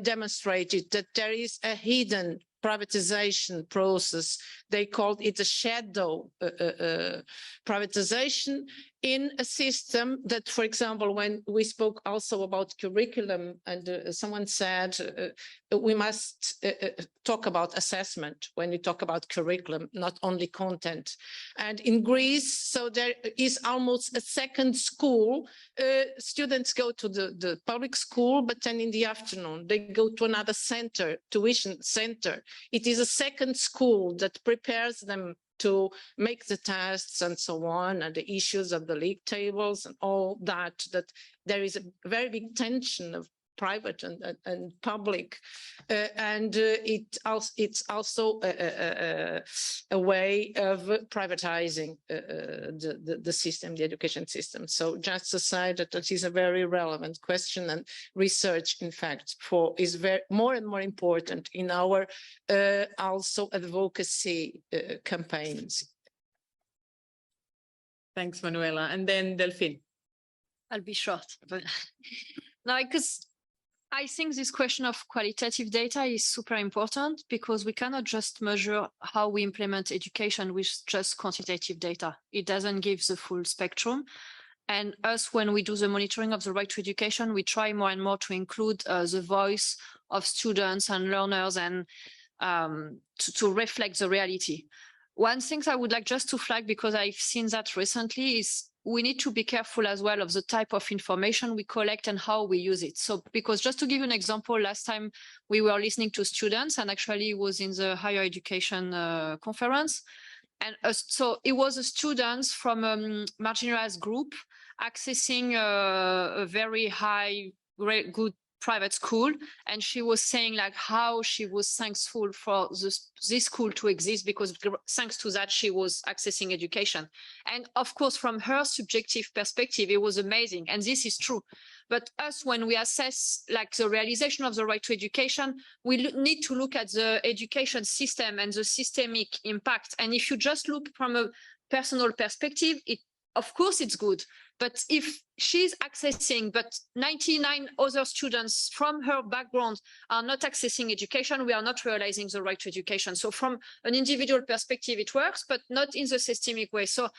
demonstrated that there is a hidden privatization process. They called it a shadow privatization in a system that, for example, when we spoke also about curriculum, and someone said we must talk about assessment when we talk about curriculum, not only content. And in Greece, so there is almost a second school. Students go to the public school, but then in the afternoon, they go to another center, tuition center. It is a second school that prepares them to make the tests and so on, and the issues of the league tables and all that, that there is a very big tension of private and public, and it's also a way of privatizing the system, the education system. So just to say that that is a very relevant question, and research, in fact, is very more and more important in our also advocacy campaigns. Thanks, Manuela. And then Delphine. I'll be short, but no, because I think this question of qualitative data is super important, because we cannot just measure how we implement education with just quantitative data. It doesn't give the full spectrum. And us, when we do the monitoring of the right to education, we try more and more to include the voice of students and learners, and to reflect the reality. One thing I would like just to flag, because I've seen that recently, is we need to be careful as well of the type of information we collect and how we use it. So, because just to give you an example, last time we were listening to students, and actually it was in the higher education conference. And so it was students from a marginalized group accessing a very high, good private school, and she was saying like how she was thankful for this school to exist, because thanks to that she was accessing education. And of course, from her subjective perspective, it was amazing, and this is true. But us, when we assess like the realization of the right to education, we need to look at the education system and the systemic impact. And if you just look from a personal perspective, of course it's good. But if she's accessing, but 99 other students from her background are not accessing education, we are not realizing the right to education. So from an individual perspective, it works, but not in the systemic way. So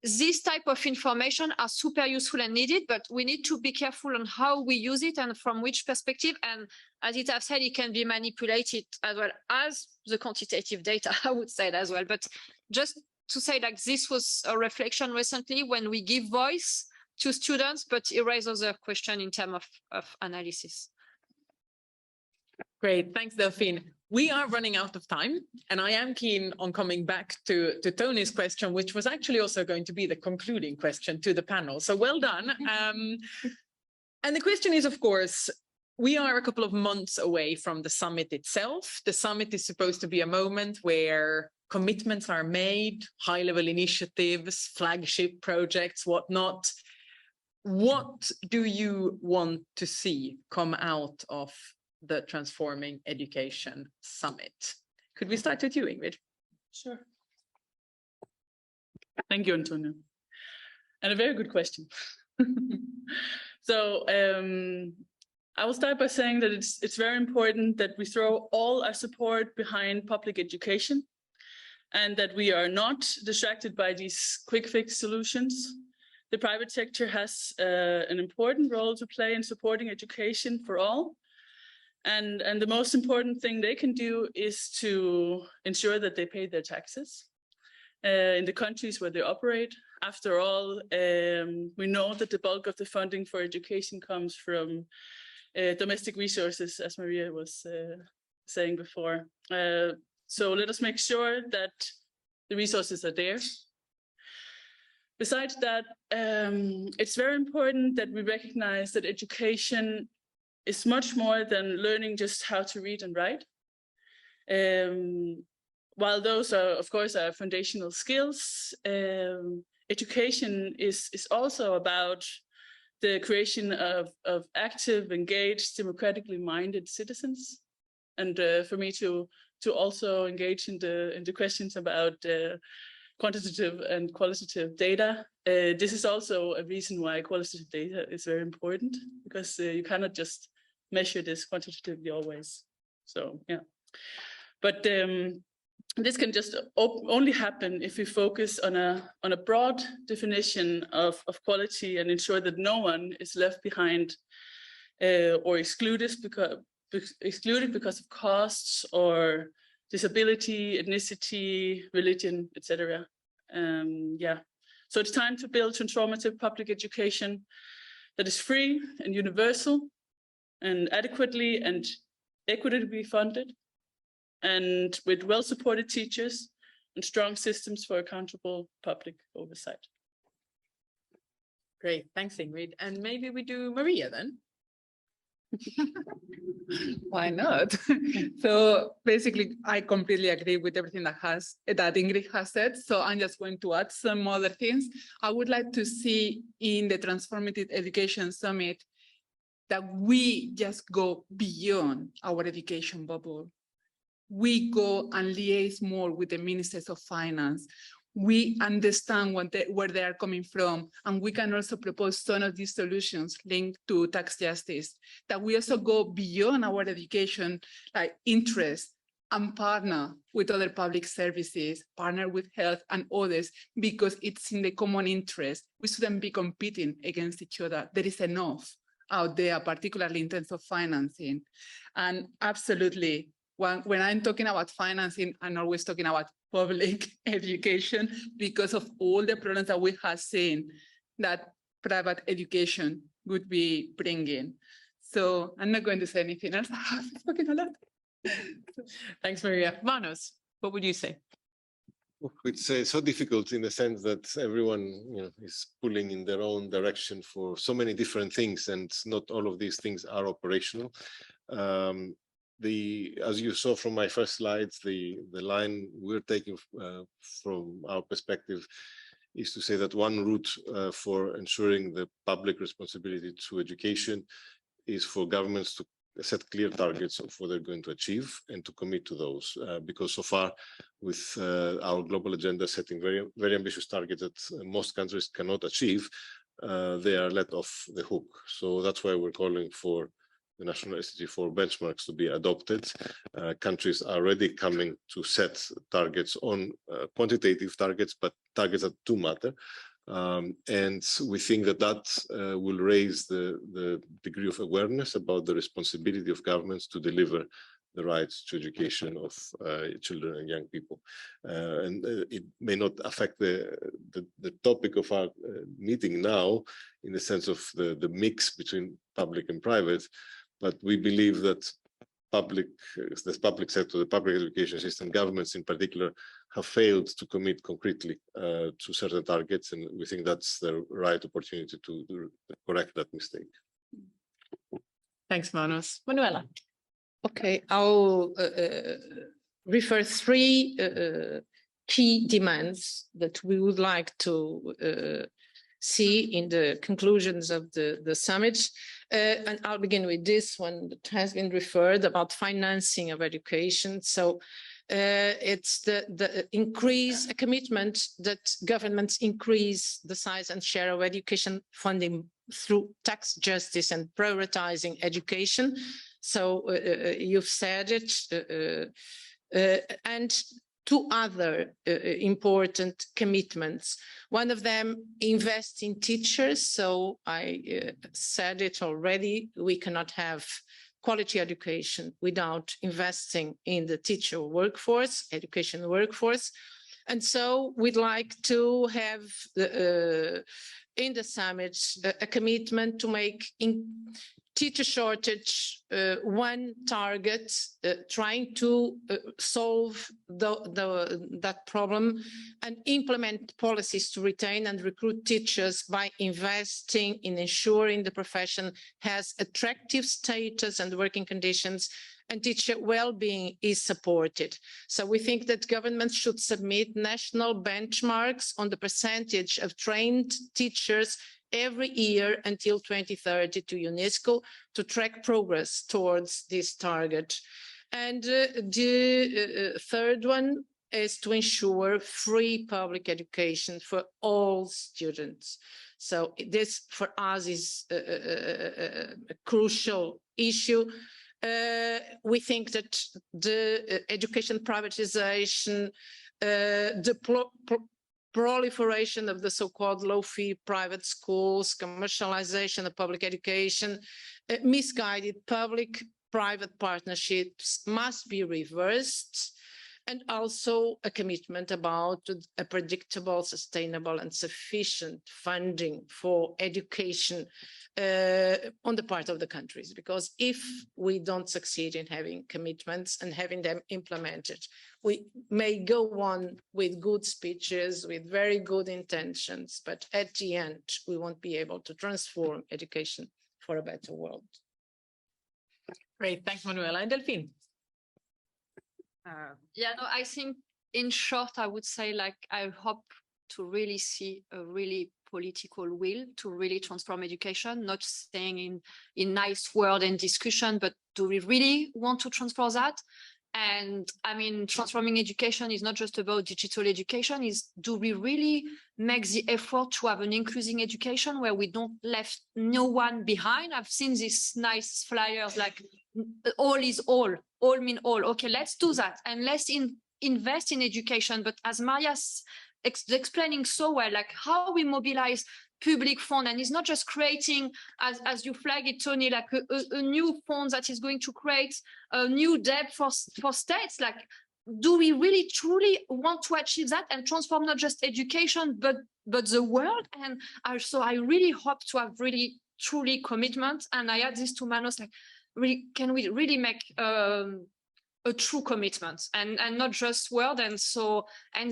this type of information are super useful and needed, but we need to be careful on how we use it and from which perspective. And as it has said, it can be manipulated as well as the quantitative data, I would say as well. But just to say like this was a reflection recently when we give voice to students, but it raises a question in terms of analysis. Great, thanks, Delphine. we are running out of time, and I am keen on coming back to Tony's question, which was actually also going to be the concluding question to the panel. So well done. And the question is, of course, we are a couple of months away from the summit itself. The summit is supposed to be a moment where commitments are made, high-level initiatives, flagship projects, whatnot. What do you want to see come out of the Transforming Education Summit? Could we start with you, Ingrid? Sure. Thank you, Antonio. And a very good question. So I will start by saying that it's very important that we throw all our support behind public education, and that we are not distracted by these quick fix solutions. The private sector has an important role to play in supporting education for all. And the most important thing they can do is to ensure that they pay their taxes in the countries where they operate. After all, we know that the bulk of the funding for education comes from domestic resources, as Maria was saying before. So let us make sure that the resources are there. Besides that, it's very important that we recognize that education is much more than learning just how to read and write. While those are, of course, our foundational skills, education is also about the creation of active, engaged, democratically minded citizens. And for me to also engage in the questions about quantitative and qualitative data. This is also a reason why qualitative data is very important, because you cannot just measure this quantitatively always. So yeah, but this can just only happen if we focus on a broad definition of quality and ensure that no one is left behind or excluded because of costs or disability, ethnicity, religion, etc. Yeah, so it's time to build transformative public education that is free and universal and adequately and equitably funded, and with well-supported teachers and strong systems for accountable public oversight. Great, thanks, Ingrid. And maybe we do Maria then. Why not? So basically, I completely agree with everything that Ingrid has said. So I'm just going to add some other things. I would like to see in the Transformative Education Summit that we just go beyond our education bubble. We go and liaise more with the ministers of finance. We understand where they are coming from, and we can also propose some of these solutions linked to tax justice, that we also go beyond our education interest and partner with other public services, partner with health and others, because it's in the common interest. We shouldn't be competing against each other. There is enough out there, particularly in terms of financing. And absolutely, when I'm talking about financing, I'm always talking about public education, because of all the problems that we have seen that private education would be bringing. So I'm not going to say anything else. I'm talking a lot. Thanks, Maria. Manos, what would you say? It's so difficult in the sense that everyone is pulling in their own direction for so many different things, and not all of these things are operational. As you saw from my first slides, the line we're taking from our perspective is to say that one route for ensuring the public responsibility to education is for governments to set clear targets of what they're going to achieve and to commit to those. Because so far, with our global agenda setting very, very ambitious targets that most countries cannot achieve, they are let off the hook. So that's why we're calling for the National SDG4 benchmarks to be adopted. Countries are already coming to set targets on quantitative targets, but targets that do matter. And we think that will raise the degree of awareness about the responsibility of governments to deliver the rights to education of children and young people. And it may not affect the topic of our meeting now, in the sense of the mix between public and private, but we believe that the public sector, the public education system, governments in particular, have failed to commit concretely to certain targets, and we think that's the right opportunity to correct that mistake. Thanks, Manuela. Okay, I'll refer three key demands that we would like to see in the conclusions of the summit. And I'll begin with this one that has been referred about financing of education. So it's the increase, a commitment that governments increase the size and share of education funding through tax justice and prioritizing education. So you've said it, and two other important commitments. One of them, invest in teachers. So I said it already, we cannot have quality education without investing in the teacher workforce, education workforce. And so we'd like to have in the summit a commitment to make teacher shortage one target, trying to solve that problem and implement policies to retain and recruit teachers by investing in ensuring the profession has attractive status and working conditions, and teacher well-being is supported. So we think that governments should submit national benchmarks on the percentage of trained teachers every year until 2030 to UNESCO to track progress towards this target. And the third one is to ensure free public education for all students. So this for us is a crucial issue. We think that the education privatization, the proliferation of the so-called low-fee private schools, commercialization of public education, misguided public-private partnerships must be reversed, and also a commitment about a predictable, sustainable, and sufficient funding for education on the part of the countries. Because if we don't succeed in having commitments and having them implemented, we may go on with good speeches, with very good intentions, but at the end, we won't be able to transform education for a better world. Great, thanks, Manuela. And Delphine? I think in short, I would say, like, I hope to really see a really political will to really transform education, not staying in nice word and discussion, but do we really want to transform that? And I mean, transforming education is not just about digital education, is do we really make the effort to have an inclusive education where we don't left no one behind? I've seen these nice flyers like all is all mean all. Okay, let's do that. And let's invest in education. But as Maria's explaining so well, like how we mobilize public fund, and it's not just creating, as you flag it, Tony, like a new fund that is going to create a new debt for states. Like, do we really truly want to achieve that and transform not just education but the world? And also, I really hope to have really truly commitment. And I add this to Manos, like, really, can we really make a true commitment and not just word? And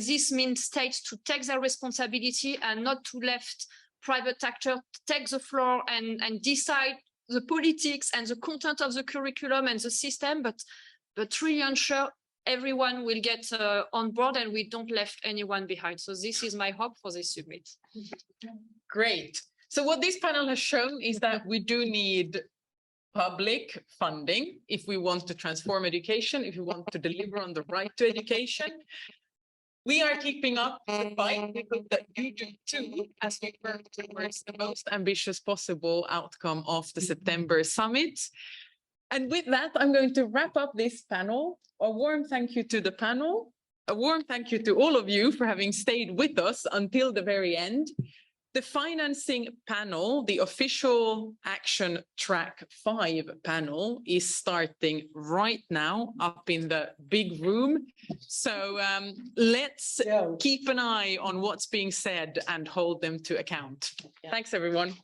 this means states to take their responsibility and not to left private actor take the floor and decide the politics and the content of the curriculum and the system, but really ensure everyone will get on board and we don't left anyone behind. So this is my hope for this summit. Great. So what this panel has shown is that we do need public funding if we want to transform education, if we want to deliver on the right to education. We are keeping up the fight. We hope that you do too, as we work towards the most ambitious possible outcome of the September summit. And with that, I'm going to wrap up this panel. A warm thank you to the panel. A warm thank you to all of you for having stayed with us until the very end. The financing panel, the official Action Track 5 panel, is starting right now up in the big room. So let's keep an eye on what's being said and hold them to account. Thanks, everyone.